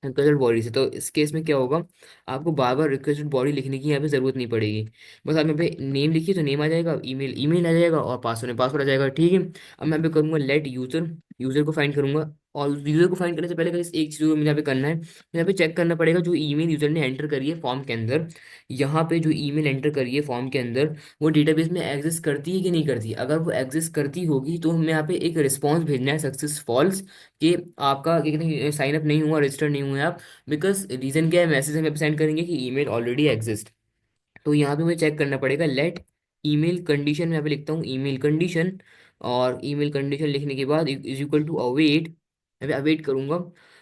रिक्वेस्टेड बॉडी से, तो इस केस में क्या होगा, आपको बार बार रिक्वेस्टेड बॉडी लिखने की यहाँ पे जरूरत नहीं पड़ेगी। बस आप यहाँ पे नेम लिखिए तो नेम आ जाएगा, ईमेल ईमेल आ जाएगा, और पासवर्ड पासवर्ड आ जाएगा, ठीक है। अब मैं यहाँ पे करूँगा लेट यूजर, यूजर को फाइंड करूंगा। और यूजर को फाइंड करने से पहले इस एक चीज़ को मुझे यहाँ पे करना है, मुझे यहाँ पे चेक करना पड़ेगा जो ईमेल यूजर ने एंटर करी है फॉर्म के अंदर, यहाँ पे जो ईमेल एंटर करी है फॉर्म के अंदर, वो डेटाबेस में एग्जिस्ट करती है कि नहीं करती। अगर वो एग्जिस्ट करती होगी तो हमें यहाँ पे एक रिस्पॉन्स भेजना है, सक्सेस फॉल्स, कि आपका क्या कहते हैं साइन अप नहीं हुआ, रजिस्टर नहीं हुआ आप। बिकॉज रीजन क्या है, मैसेज हम सेंड करेंगे कि ईमेल ऑलरेडी एग्जिस्ट। तो यहाँ पे मुझे चेक करना पड़ेगा लेट ईमेल कंडीशन, मैं यहाँ पे लिखता हूँ ईमेल कंडीशन, और ईमेल कंडीशन लिखने के बाद इज इक्वल टू अवेट, यहाँ पे अवेट करूंगा।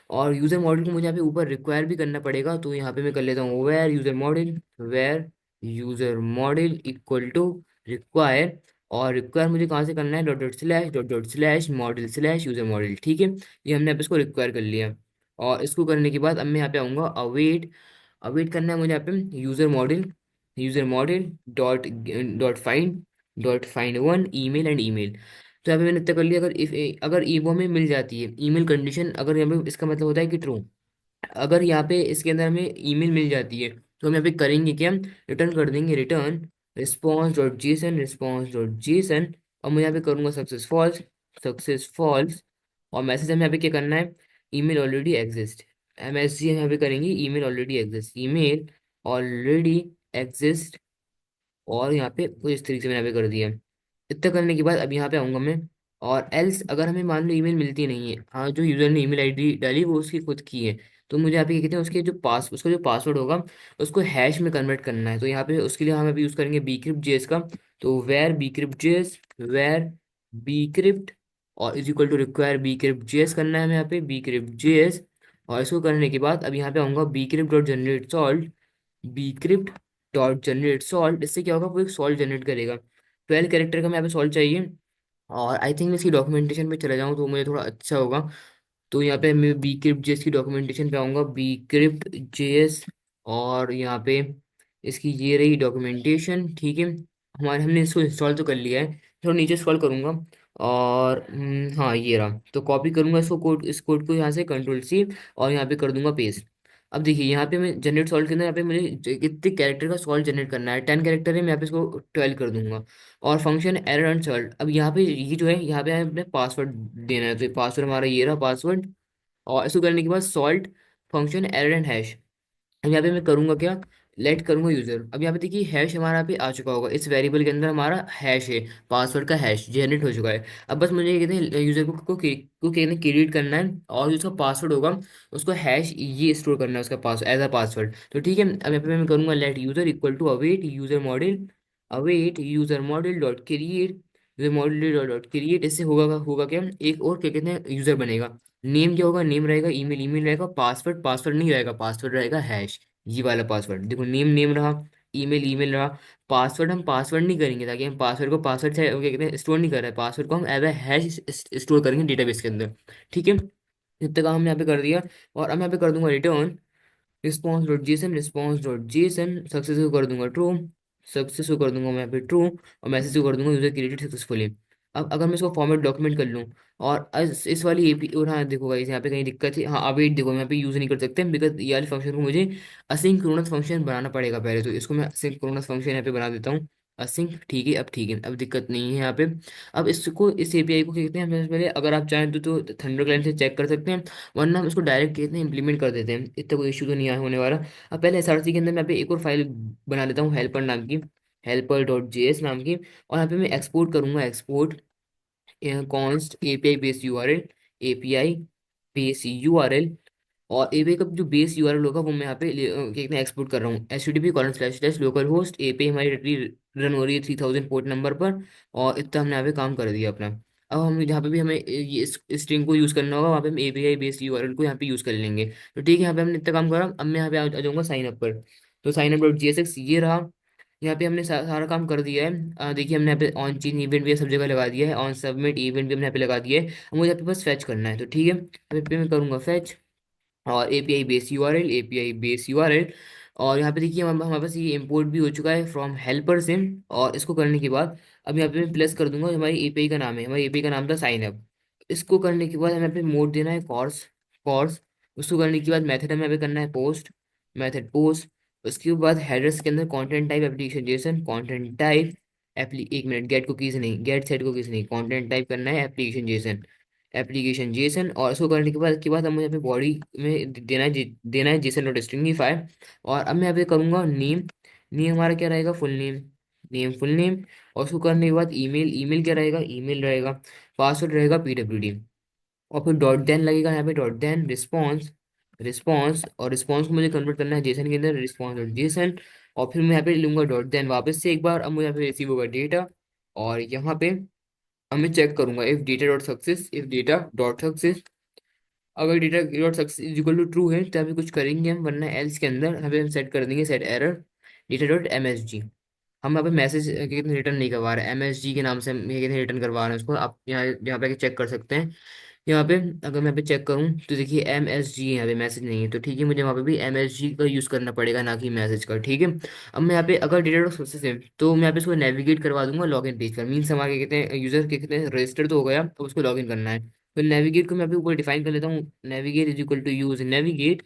और यूजर मॉडल को मुझे यहाँ पे ऊपर रिक्वायर भी करना पड़ेगा, तो यहाँ पे मैं कर लेता हूँ var user model, var user model equal to require. और रिक्वायर मुझे कहाँ से करना है, dot dot dot slash model slash user model, ठीक है। ये हमने यहाँ पे इसको रिक्वायर कर लिया। और इसको करने के बाद अब मैं यहाँ पे आऊँगा अवेट, अवेट करना है मुझे यहाँ पे user model, user model dot dot find one email and email. तो यहाँ पे मैंने इतना कर लिया। अगर इफ अगर वो हमें मिल जाती है ईमेल कंडीशन, अगर यहाँ पे इसका मतलब होता है कि ट्रू, अगर यहाँ पे इसके अंदर हमें ईमेल मिल जाती है, तो हम यहाँ पे करेंगे क्या, रिटर्न कर देंगे, return response dot Jason, response dot Jason. और मैं यहाँ पे करूँगा सक्सेस फॉल्स, सक्सेस फॉल्स। और मैसेज हमें यहाँ पे क्या करना है, ईमेल ऑलरेडी एग्जिस्ट, एमएसजी हम यहाँ पे करेंगे email already exist, email already exist. और यहाँ पे कुछ इस तरीके से मैंने यहाँ पे कर दिया। इतना करने के बाद अब यहाँ पे आऊँगा मैं, और एल्स अगर हमें मान लो ईमेल मिलती नहीं है, हाँ जो यूजर ने ईमेल आईडी डाली वो उसकी खुद की है, तो मुझे यहाँ पे क्या कहते हैं उसके जो पास उसका जो पासवर्ड होगा उसको हैश में कन्वर्ट करना है। तो यहाँ पे उसके लिए हम अभी यूज़ करेंगे बीक्रिप्ट जेएस का। तो var bcrypt JS, var bcrypt, और is equal to require bcrypt JS करना है हमें यहाँ पे बीक्रिप्ट जेएस। और इसको करने के बाद अब यहाँ पे आऊँगा bcrypt dot generate salt, bcrypt dot generate salt. इससे क्या होगा, वो एक सॉल्ट जनरेट करेगा। 12 कैरेक्टर का मैं यहाँ पे सॉल्ट चाहिए। और आई थिंक मैं इसकी डॉक्यूमेंटेशन पे चला जाऊँ तो मुझे थोड़ा अच्छा होगा। तो यहाँ पे मैं बी क्रिप्ट जेएस की डॉक्यूमेंटेशन पे आऊँगा, बी क्रिप्ट जेएस। और यहाँ पे इसकी ये रही डॉक्यूमेंटेशन, ठीक है। हमारे हमने इसको इंस्टॉल तो कर लिया है, थोड़ा नीचे स्क्रॉल करूँगा। और हाँ ये रहा, तो कॉपी करूँगा इसको कोड, इस कोड को यहाँ से कंट्रोल सी, और यहाँ पे कर दूंगा पेस्ट। अब देखिए यहाँ पे मैं जनरेट सॉल्ट के अंदर यहाँ पे मुझे कितने कैरेक्टर का सॉल्ट जनरेट करना है, 10 कैरेक्टर है, मैं यहाँ पे इसको 12 कर दूंगा। और फंक्शन एरर एंड सॉल्ट, अब यहाँ पे ये जो है यहाँ पे हमें अपने पासवर्ड देना है, तो पासवर्ड हमारा ये रहा पासवर्ड। और इसको करने के बाद salt function error and hash. अब यहाँ पे मैं करूँगा क्या, लेट करूँगा यूजर। अब यहाँ पे देखिए हैश हमारा यहाँ पे आ चुका होगा, इस वेरिएबल के अंदर हमारा हैश है, पासवर्ड का हैश जनरेट हो चुका है। अब बस मुझे ये कहते हैं यूजर को कहते हैं क्रिएट करना है, और जो उसका पासवर्ड होगा उसको हैश ये स्टोर करना है उसका पास एज अ पासवर्ड। तो ठीक है, अब यहाँ पे मैं करूँगा let user equal to await user model, await user model dot create, user model dot create. इससे होगा होगा क्या, एक और क्या कहते हैं यूजर बनेगा। नेम क्या होगा, नेम रहेगा, ईमेल ईमेल रहेगा, पासवर्ड पासवर्ड नहीं रहेगा, पासवर्ड रहेगा हैश, ये वाला पासवर्ड। देखो नेम नेम रहा, ईमेल ईमेल रहा, पासवर्ड हम पासवर्ड नहीं करेंगे, ताकि हम पासवर्ड को पासवर्ड से क्या कहते हैं स्टोर नहीं कर रहे हैं, पासवर्ड को हम एज ए हैश स्टोर करेंगे डेटाबेस के अंदर, ठीक है। इतना काम हमने यहाँ पे कर दिया। और अब मैं यहाँ पे कर दूंगा return response dot Jason, response dot JSON, success को कर दूंगा ट्रू, सक्सेस को कर दूंगा मैं यहाँ पे ट्रू, और मैसेज को कर दूंगा यूजर क्रिएटेड सक्सेसफुली। अब अगर मैं इसको फॉर्मेट डॉक्यूमेंट कर लूँ, और इस वाली एपी, और हाँ देखो गाइस यहाँ पे कहीं दिक्कत है, हाँ अवेट देखो यहाँ पे यूज़ नहीं कर सकते बिकॉज ये वाले फंक्शन को मुझे असिंक्रोनस फंक्शन बनाना पड़ेगा पहले, तो इसको मैं असिंक्रोनस फंक्शन यहाँ पे बना देता हूँ, असिंक, ठीक है। अब ठीक है, अब दिक्कत नहीं है यहाँ पे। अब इसको इस एपीआई को क्या कहते हैं, हम सबसे पहले अगर आप चाहें तो थंडर क्लाइंट से चेक कर सकते हैं, वरना हम इसको डायरेक्ट कहते हैं इंप्लीमेंट कर देते हैं, इतना कोई इशू तो नहीं होने वाला। अब पहले एसआरसी के अंदर मैं यहाँ पे एक और फाइल बना लेता हूँ हेल्पर नाम की, हेल्पर डॉट जेएस नाम की। और यहाँ पे मैं एक्सपोर्ट करूंगा, export const API base URL, API base URL, और एपीआई का जो बेस यूआरएल होगा वो मैं यहाँ पे कितना एक्सपोर्ट कर रहा हूँ, HTTP colon slash slash local host API हमारी रन हो रही है 3000 पोर्ट नंबर पर। और इतना हमने यहाँ पे काम कर दिया अपना। अब हम जहाँ पे भी हमें ये इस स्ट्रिंग को यूज़ करना होगा वहाँ पे हम एपीआई बेस्ड यूआरएल को यहाँ पे यूज़ कर लेंगे। तो ठीक है, यहाँ पे हमने इतना काम करा। अब मैं यहाँ पे आ जाऊँगा साइन अप पर। तो साइन अप डॉट JSX ये रहा। यहाँ पे हमने सारा काम कर दिया है। देखिए हमने यहाँ पे ऑन चेंज इवेंट भी सब जगह लगा दिया है, ऑन सबमिट इवेंट भी हमने यहाँ पे लगा दिया है। अब मुझे यहाँ पे बस फैच करना है। तो ठीक है, यहाँ पे मैं करूँगा फैच, और API base URL, API base URL. और यहाँ पे देखिए हमारे पास ये इंपोर्ट भी हो चुका है फ्रॉम हेल्पर से। और इसको करने के बाद अब यहाँ पे मैं प्लस कर दूंगा, हमारी एपीआई का नाम है, हमारी एपीआई का नाम था साइन अप। इसको करने के बाद हमें यहाँ पे मोड देना है कॉर्स, कॉर्स। उसको करने के बाद मेथड हमें यहाँ पे करना है पोस्ट, मेथड पोस्ट। उसके बाद हेडर्स के अंदर content type application Jason, content type apply एक मिनट, गेट कुकीज नहीं, गेट सेट कुकीज नहीं, कंटेंट टाइप करना है एप्लीकेशन जेसन, एप्लीकेशन जेसन। और उसको करने के बाद हम मुझे बॉडी में देना है जेसन डॉट स्ट्रिंगीफाई। और अब मैं यहाँ पे करूँगा नेम, नेम हमारा क्या रहेगा, full name, name full name. और उसको करने के बाद ईमेल, ईमेल क्या रहेगा, ईमेल रहेगा। पासवर्ड रहेगा PWD। और फिर डॉट देन लगेगा यहाँ पे, डॉट देन रिस्पॉन्स, रिस्पॉन्स। और रिस्पॉन्स को मुझे कन्वर्ट करना है जेसन के अंदर, रिस्पॉन्स डॉट जेसन। और फिर मैं यहाँ पे लूंगा डॉट देन वापस से एक बार। अब मुझे यहाँ पे रिसीव होगा डेटा। और यहाँ पे अब मैं चेक करूंगा if data dot success, if data dot success. अगर data dot success is equal to true है तो अभी कुछ करेंगे हम, वरना एल्स के अंदर यहाँ पे हम सेट कर देंगे set error data dot MSG। हम यहाँ पे मैसेज कितने रिटर्न नहीं करवा रहे हैं, MSG के नाम से हम ये कितने रिटर्न करवा रहे हैं उसको आप यहाँ यहाँ पे चेक कर सकते हैं। यहाँ पे अगर मैं यहाँ पे चेक करूँ तो देखिए MSG यहाँ पे मैसेज नहीं है, तो ठीक है मुझे वहाँ पे भी MSG का यूज़ करना पड़ेगा ना कि मैसेज का। ठीक है, अब मैं यहाँ पे अगर डेटा डॉट सक्सेस है तो मैं यहाँ पे इसको नेविगेट करवा दूंगा लॉगिन पेज पर। मीन्स हमारे कितने यूजर के कितने रजिस्टर तो हो गया, तो उसको लॉगिन करना है। तो नेविगेट को मैं अभी ऊपर डिफाइन कर लेता हूँ, navigate is equal to use navigate.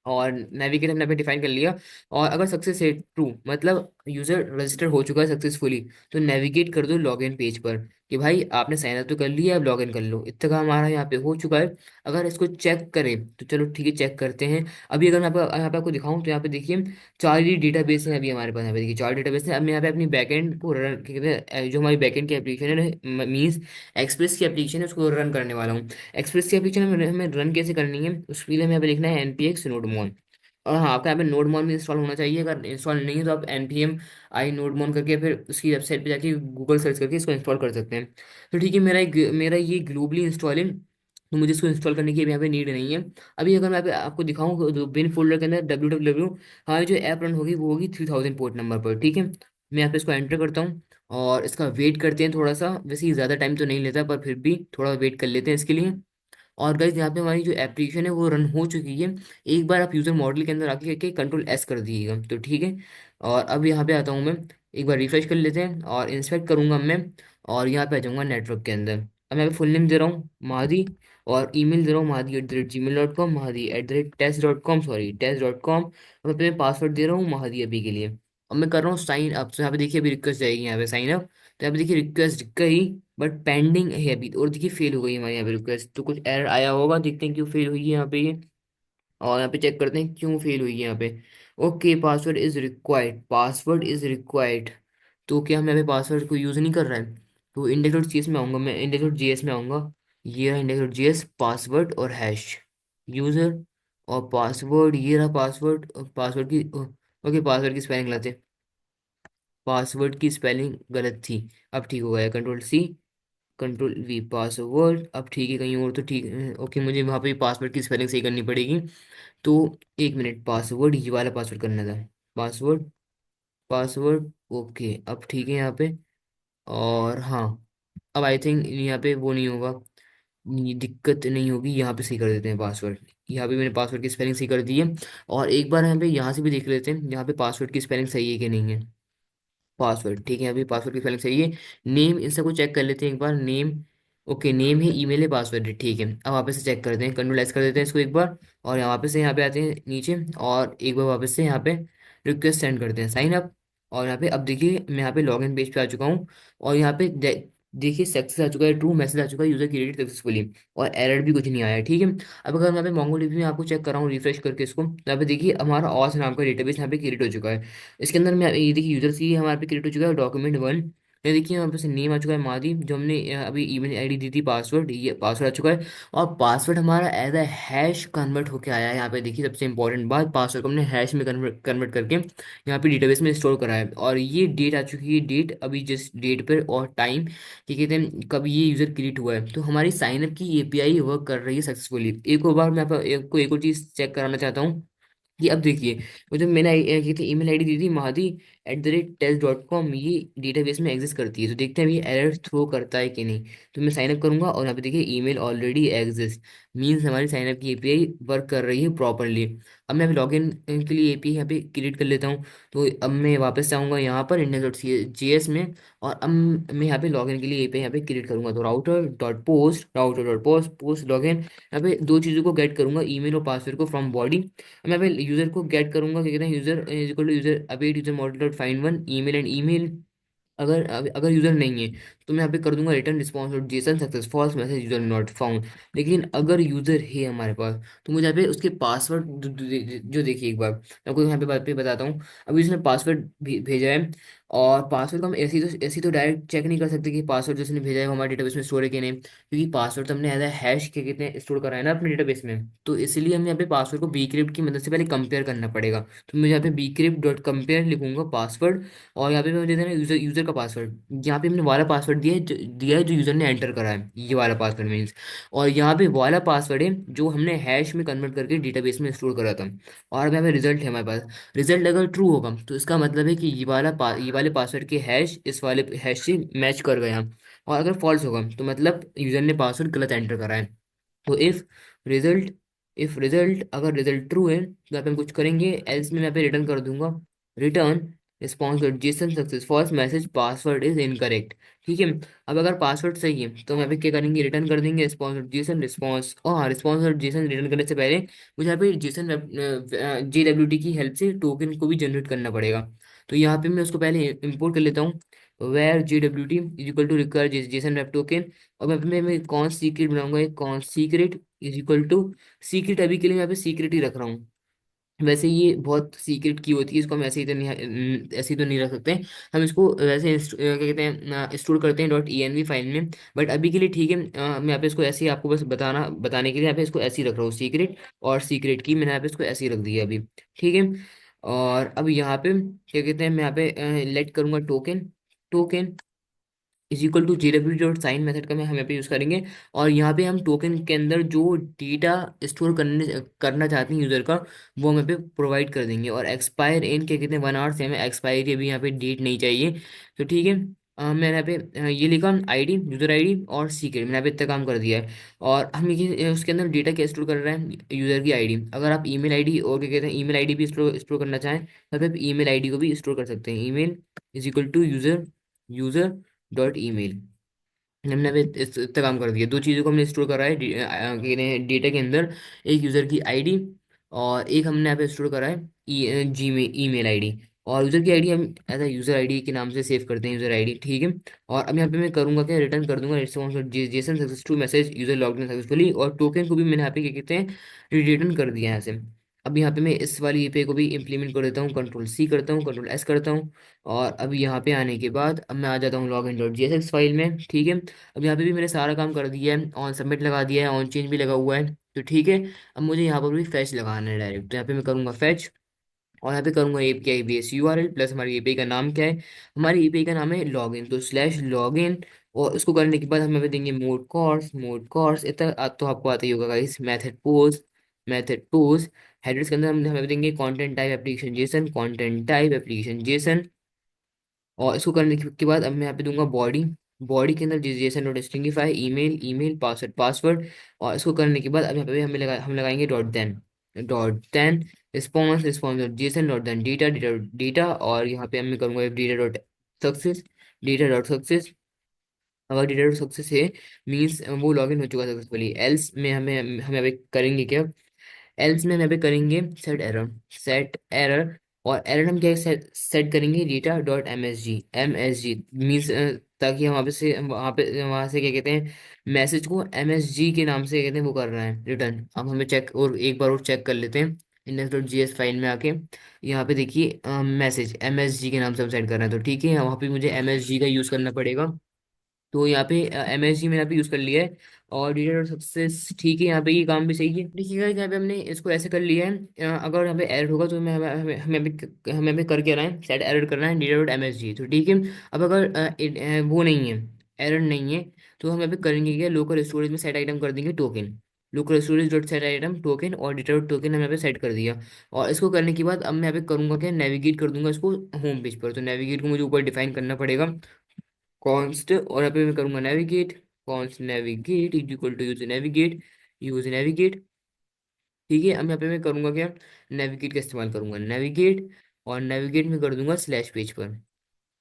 और नेविगेट हमने पे डिफाइन कर लिया। और अगर सक्सेस है ट्रू, मतलब यूजर रजिस्टर हो चुका है सक्सेसफुली, तो नेविगेट कर दो लॉगिन पेज पर कि भाई आपने साइन अप तो कर लिया, अब लॉगिन कर लो। इतना काम हमारा यहाँ पे हो चुका है। अगर इसको चेक करें तो चलो ठीक है चेक करते हैं। अभी अगर मैं आपको यहाँ पे आपको दिखाऊं तो यहाँ पे देखिए 4 ही डेटाबेस हैं अभी हमारे पास। यहाँ पे देखिए 4 डेटाबेस हैं। अब मैं यहाँ पे अपनी बैकएंड को रन, क्या कहते हैं, जो हमारी बैकएंड की एप्लीकेशन है, मीन्स एक्सप्रेस की एप्लीकेशन है, उसको रन करने वाला हूँ। एक्सप्रेस की एप्लीकेशन हमें रन कैसे करनी है, उसके लिए हमें यहाँ पे लिखना है npx nodemon। और हाँ, आपका यहाँ पे नोडमॉन भी इंस्टॉल होना चाहिए। अगर इंस्टॉल नहीं है तो आप npm आई नोडमॉन करके फिर उसकी वेबसाइट पे जाके गूगल सर्च करके इसको इंस्टॉल कर सकते हैं। तो ठीक है, मेरा ये ग्लोबली इंस्टॉल है, तो मुझे इसको इंस्टॉल करने की अभी यहाँ पे नीड नहीं है। अभी अगर मैं यहाँ पे आपको दिखाऊँ तो बिन फोल्डर के अंदर www, हमारी जो ऐप रन होगी वो होगी 3000 पोर्ट नंबर पर। ठीक है, मैं यहाँ पे इसको एंटर करता हूँ और इसका वेट करते हैं थोड़ा सा। वैसे ही ज़्यादा टाइम तो नहीं लेता पर फिर भी थोड़ा वेट कर लेते हैं इसके लिए। और गाइज यहाँ पे हमारी जो एप्लीकेशन है वो रन हो चुकी है। एक बार आप यूजर मॉडल के अंदर आके के कंट्रोल S कर दीजिएगा तो ठीक है। और अब यहाँ पे आता हूँ मैं, एक बार रिफ्रेश कर लेते हैं और इंस्पेक्ट करूंगा मैं। और यहाँ पे आ जाऊंगा नेटवर्क के अंदर। अब मैं फुल नेम दे रहा हूँ महादी, और ईमेल दे रहा हूँ mahadi@gmail.com, mahadi@test.com, सॉरी test.com। और मैं पासवर्ड दे रहा हूँ महादी अभी के लिए। अब मैं कर रहा हूँ साइन अप। तो यहाँ पे देखिए अभी रिक्वेस्ट जाएगी यहाँ पे साइन अप। तो यहाँ पे देखिए रिक्वेस्ट गई बट पेंडिंग है अभी, और देखिए फेल हो गई हमारे यहाँ पे रिक्वेस्ट। तो कुछ एरर आया होगा, देखते हैं क्यों फेल हुई है यहाँ पे ये। और यहाँ पे चेक करते हैं क्यों फेल हुई है यहाँ पे। Okay, password is required, password is required. तो क्या हम यहाँ पे पासवर्ड को यूज़ नहीं कर रहा है। तो index.js में आऊँगा, मैं index.js में आऊँगा। ये रहा index.js, पासवर्ड और हैश यूज़र। और पासवर्ड ये रहा पासवर्ड, पासवर्ड की ओके पासवर्ड की स्पेलिंग गलत है, पासवर्ड की स्पेलिंग गलत थी। अब ठीक हो गया, control C control V, password अब ठीक है, कहीं और तो ठीक है। ओके, मुझे वहाँ पे पासवर्ड की स्पेलिंग सही करनी पड़ेगी। तो एक मिनट, पासवर्ड ये वाला पासवर्ड करना था, पासवर्ड, पासवर्ड। ओके अब ठीक है यहाँ पे। और हाँ, अब आई थिंक यहाँ पे वो नहीं होगा, ये दिक्कत नहीं होगी। यहाँ पे सही कर देते हैं पासवर्ड। यहाँ पे मैंने पासवर्ड की स्पेलिंग सही कर दी है। और एक बार यहाँ पे यहाँ से भी देख लेते हैं यहाँ पे पासवर्ड की स्पेलिंग सही है कि नहीं है। पासवर्ड ठीक है, अभी पासवर्ड की स्पेलिंग सही है। नेम इन सबको चेक कर लेते हैं एक बार, नेम ओके, नेम है, ईमेल है, पासवर्ड है, ठीक है। अब वापस से चेक करते हैं, कंट्रोल S कर देते हैं इसको एक बार। और यहाँ वापस से यहाँ पे आते हैं नीचे, और एक बार वापस से यहाँ पे रिक्वेस्ट सेंड करते हैं साइन अप। और यहाँ पे अब देखिए मैं यहाँ पे लॉगिन पेज पे आ चुका हूँ। और यहाँ पे देखिए सक्सेस आ चुका है, ट्रू मैसेज आ चुका है, यूजर क्रिएटेड सक्सेसफुली। और एरर भी कुछ नहीं आया है, ठीक है। अब अगर मैं यहाँ पे मोंगोडीबी में आपको चेक कर रहा हूँ रिफ्रेश करके इसको, तो यहाँ पे देखिए हमारा ऑस नाम का डेटाबेस यहाँ पे क्रिएट हो चुका है। इसके अंदर में ये देखिए यूजर सी हमारे पे क्रिएट हो चुका है, डॉक्यूमेंट 1 ये देखिए यहाँ पे से नेम आ चुका है मादी, जो हमने अभी ईमेल आईडी दी थी, पासवर्ड, ये पासवर्ड आ चुका है। और पासवर्ड हमारा एज अ हैश कन्वर्ट होके आया है। यहाँ पे देखिए सबसे इंपॉर्टेंट बात, पासवर्ड को हमने हैश में कन्वर्ट कन्वर्ट करके यहाँ पे डेटाबेस में स्टोर करा है। और ये डेट आ चुकी है, डेट अभी जिस डेट पर और टाइम कि कहते हैं कब ये यूजर क्रिएट हुआ है। तो हमारी साइनअप की एपीआई वर्क कर रही है सक्सेसफुली। एक और बार मैं आपको एक और चीज चेक कराना चाहता हूँ कि अब देखिए, वो जो मैंने की थी ईमेल आईडी दी थी mahadi@test.com, ये डेटाबेस में एग्जिस्ट करती है। तो देखते हैं ये एरर थ्रो करता है कि नहीं। तो मैं साइन अप करूंगा और यहाँ पे देखिए ईमेल ऑलरेडी एग्जिस्ट, मीन्स हमारी साइन अप की एपीआई वर्क कर रही है प्रॉपरली। अब मैं अभी लॉगिन के लिए एपीआई यहाँ पे क्रिएट कर लेता हूँ। तो अब मैं वापस जाऊँगा यहाँ पर index.js में, और अब मैं यहाँ पे लॉगिन के लिए एपीआई यहाँ पे क्रिएट करूंगा। तो router dot post post login, यहाँ पे दो चीज़ों को गेट करूंगा, ईमेल और पासवर्ड को फ्रॉम बॉडी। मैं पहले यूजर को गेट करूंगा, क्या कहते हैं, user is equal to user await user model dot find one email and email. अगर अगर यूजर नहीं है तो मैं यहाँ पे कर दूंगा return response dot JSON success false message user not found. लेकिन अगर यूजर है हमारे पास, तो मुझे यहाँ पे उसके पासवर्ड जो देखिए एक बार मैं आपको यहाँ पे बात पे बताता हूँ। अभी उसने पासवर्ड भेजा है, और पासवर्ड को हम ऐसे ही तो डायरेक्ट चेक नहीं कर सकते कि पासवर्ड जो उसने भेजा है वो हमारे डेटाबेस में स्टोर है कि नहीं, क्योंकि पासवर्ड तो हमने एज हैश के कितने स्टोर करा है ना अपने डेटाबेस में। तो इसलिए हमें यहाँ पे पासवर्ड को बीक्रिप्ट की मदद से पहले कंपेयर करना पड़ेगा। तो मैं यहाँ पे बीक्रिप्ट डॉट कंपेयर लिखूंगा पासवर्ड, और यहाँ पे मैं दे देना यूजर यूजर का पासवर्ड। यहाँ पे हमने वाला पासवर्ड दिया है जो यूजर ने एंटर करा है, ये वाला पासवर्ड मीन्स। और यहाँ पे वाला पासवर्ड है जो हमने हैश में कन्वर्ट करके डेटाबेस में स्टोर करा था। और अब यहाँ पे रिजल्ट है हमारे पास। रिजल्ट अगर ट्रू होगा तो इसका मतलब है कि ये वाले पासवर्ड के हैश इस वाले हैश से मैच कर गया। और अगर फॉल्स होगा तो मतलब यूजर ने पासवर्ड गलत एंटर करा है। तो रिजल्ट इफ रिजल्ट अगर रिजल्ट ट्रू है तो यहाँ पे हम कुछ करेंगे, एल्स में मैं यहाँ पे रिटर्न कर दूंगा, return response dot JSON success false message password is incorrect. ठीक है। अब अगर पासवर्ड सही है तो हम यहाँ पे क्या करेंगे, रिटर्न कर देंगे रिस्पॉन्स डॉट जेसन रिस्पॉन्स, और हाँ, रिस्पॉन्स डॉट जेसन रिटर्न करने से पहले मुझे यहाँ पे जेसन JWT की हेल्प से टोकन को भी जनरेट करना पड़ेगा। तो यहाँ पे मैं उसको पहले इंपोर्ट कर लेता हूँ, var JWT is equal to require JSON web token. और मैं कौन सीक्रेट बनाऊंगा, एक const secret is equal to secret, अभी के लिए मैं यहाँ पे सीक्रेट ही रख रहा हूँ। वैसे ये बहुत सीक्रेट की होती है, इसको हम ऐसे ही तो नहीं रख सकते। हम इसको वैसे क्या कहते हैं स्टोर करते हैं .env फाइल में। बट अभी के लिए ठीक है, मैं यहाँ पे इसको ऐसे ही आपको बस बताने के लिए यहाँ पे इसको ऐसे ही रख रहा हूँ सीक्रेट। और सीक्रेट की मैंने यहाँ पे इसको ऐसे ही रख दिया अभी। ठीक है। और अब यहाँ पे क्या कहते हैं, मैं यहाँ पे लेट करूंगा token, token is equal to JW.sign method का हम यहाँ पे यूज़ करेंगे। और यहाँ पे हम टोकन के अंदर जो डेटा स्टोर करना चाहते हैं यूज़र का, वो हम यहाँ पे प्रोवाइड कर देंगे। और एक्सपायर इन क्या कहते हैं 1 आवर से हमें एक्सपायरी अभी यहाँ पे डेट नहीं चाहिए। तो ठीक है। मैंने यहाँ पे ये लिखा आईडी, यूज़र आईडी और सीक्रेट, मैंने यहाँ पे इतना काम कर दिया है। और हम ये उसके अंदर डेटा क्या स्टोर कर रहे हैं, यूज़र की आईडी। अगर आप ईमेल आईडी और क्या कहते हैं ईमेल आईडी भी स्टोर करना चाहें तो आप ईमेल आईडी को भी स्टोर कर सकते हैं। Email is equal to user user dot email. हमने अभी इतना काम कर दिया, दो चीज़ों को हमने स्टोर करा है डेटा के अंदर, एक यूज़र की आईडी और एक हमने यहाँ पे स्टोर करा है ईमेल आईडी। और यूज़र की आईडी हम एज अ यूज़र आईडी के नाम से सेव करते हैं, यूज़र आईडी। ठीक है। और अब यहाँ पे मैं करूँगा क्या, रिटर्न कर दूंगा response Jason successful message user log in successfully. और टोकन को भी मैंने यहाँ पे क्या कहते हैं रिटर्न कर दिया है यहाँ से। अब यहाँ पे मैं इस वाली एपीआई को भी इम्प्लीमेंट कर देता हूँ, कंट्रोल C करता हूँ, कंट्रोल S करता हूँ। और अब यहाँ पे आने के बाद अब मैं आ जाता हूँ login.jsx फाइल में। ठीक है। अब यहाँ पे भी मैंने सारा काम कर दिया है, ऑन सबमिट लगा दिया है, ऑन चेंज भी लगा हुआ है। तो ठीक है। अब मुझे यहाँ पर भी फैच लगाना है डायरेक्ट, तो यहाँ पे मैं करूँगा फैच। और यहाँ पे करूँगा एपीआई बेस URL प्लस हमारी एपीआई का नाम क्या है, हमारी एपीआई का नाम है लॉगिन, तो /login। और उसको करने के बाद हम यहाँ पे देंगे मोड कोर्स इतना तो आपको आता ही होगा गाइस, मेथड पोज हेडर्स के अंदर हम हमें देंगे कंटेंट टाइप एप्लीकेशन जेसन। और इसको करने के बाद अब मैं यहाँ पे दूंगा बॉडी, बॉडी के अंदर Jason dot stringify email email password. और इसको करने के बाद अब यहाँ पे हम लगाएंगे dot then response dot JSON dot then data. और यहाँ पे मैं करूँगा सक्सेस डेटा डॉट सक्सेस। अगर डेटा डॉट सक्सेस है मीन्स वो लॉगिन हो चुका सक्सेसफुली। एल्स में हम यहाँ पे करेंगे क्या, एल्स में हम यहाँ पे करेंगे सेट एरर। और एरर हम क्या सेट करेंगे, डेटा.msg मीन्स, ताकि हम वहाँ से क्या कहते हैं मैसेज को MSG के नाम से कहते हैं वो कर रहे हैं रिटर्न। अब हमें चेक और एक बार और चेक कर लेते हैं index dot G S file में आके यहाँ पे देखिए मैसेज एम एस जी के नाम से हम सेंड कर रहे हैं, तो ठीक है वहाँ पे मुझे एम एस जी का यूज़ करना पड़ेगा। तो यहाँ पे एम एस जी मैंने यहाँ पे यूज़ कर लिया है। और डेटा डॉट सक्सेस ठीक है, यहाँ पे ये काम भी सही है। देखिएगा यहाँ पे हमने इसको ऐसे कर लिया है। अगर यहाँ पे एरर होगा तो हमें हमें हमें हमें हमें कर क्या रहा है, सेट एरर करना है data dot M S G, तो ठीक है। अब अगर वो नहीं है, एरर नहीं है, तो हम यहाँ पे करेंगे क्या, लोकल स्टोरेज में सेट आइटम कर देंगे token. Local storage dot set item token और डेटा डॉट टोकन हम यहाँ पे सेट कर दिया। और इसको करने के बाद अब मैं यहाँ पे करूँगा क्या, नेविगेट कर दूंगा इसको होम पेज पर। तो नेविगेट को मुझे ऊपर डिफाइन करना पड़ेगा, कॉन्स्ट, और यहाँ पे मैं करूँगा navigate, const navigate is equal to use navigate. ठीक है, अब यहाँ पे मैं करूँगा क्या, नेविगेट का इस्तेमाल करूँगा, नेविगेट, और नेविगेट में कर दूंगा स्लैश पेज पर।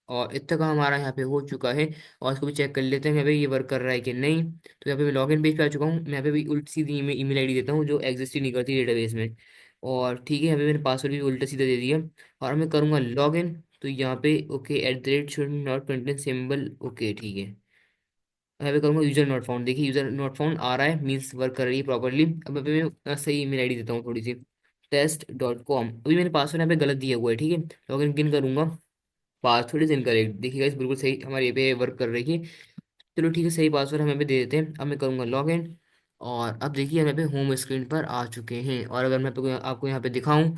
और इतना का हमारा यहाँ पे हो चुका है। और इसको भी चेक कर लेते हैं यहाँ पे ये वर्क कर रहा है कि नहीं। तो यहाँ पे मैं लॉगिन पेज पे आ चुका हूँ। मैं यहाँ पे भी उल्टी सीधी ईमेल आईडी देता हूँ जो एग्जिस्ट ही नहीं करती डेटाबेस में। और ठीक है, यहाँ पे मैंने पासवर्ड भी उल्टा सीधा दे दिया। और मैं करूँगा लॉगिन, तो यहाँ पे okay at the rate should not contain symbol, okay ठीक है। यहाँ पे करूँगा यूजर नॉट फाउंड, देखिए यूजर नॉट फाउंड आ रहा है, मीन्स वर्क कर रही है प्रॉपरली। अब यहाँ पे मैं सही ईमेल आईडी देता हूँ थोड़ी सी, test.com। अभी मैंने पासवर्ड यहाँ पे गलत दिया हुआ है, ठीक है। लॉगिन किन करूँगा, पासवर्ड इज इनकरेक्ट, देखिएगा इस बिल्कुल सही हमारे ये पे वर्क कर रही है। चलो ठीक है, सही पासवर्ड हम यहाँ पे दे देते हैं। अब मैं करूँगा लॉगिन। और अब देखिए हम यहाँ पे होम स्क्रीन पर आ चुके हैं। और अगर मैं आपको यहाँ पे दिखाऊं,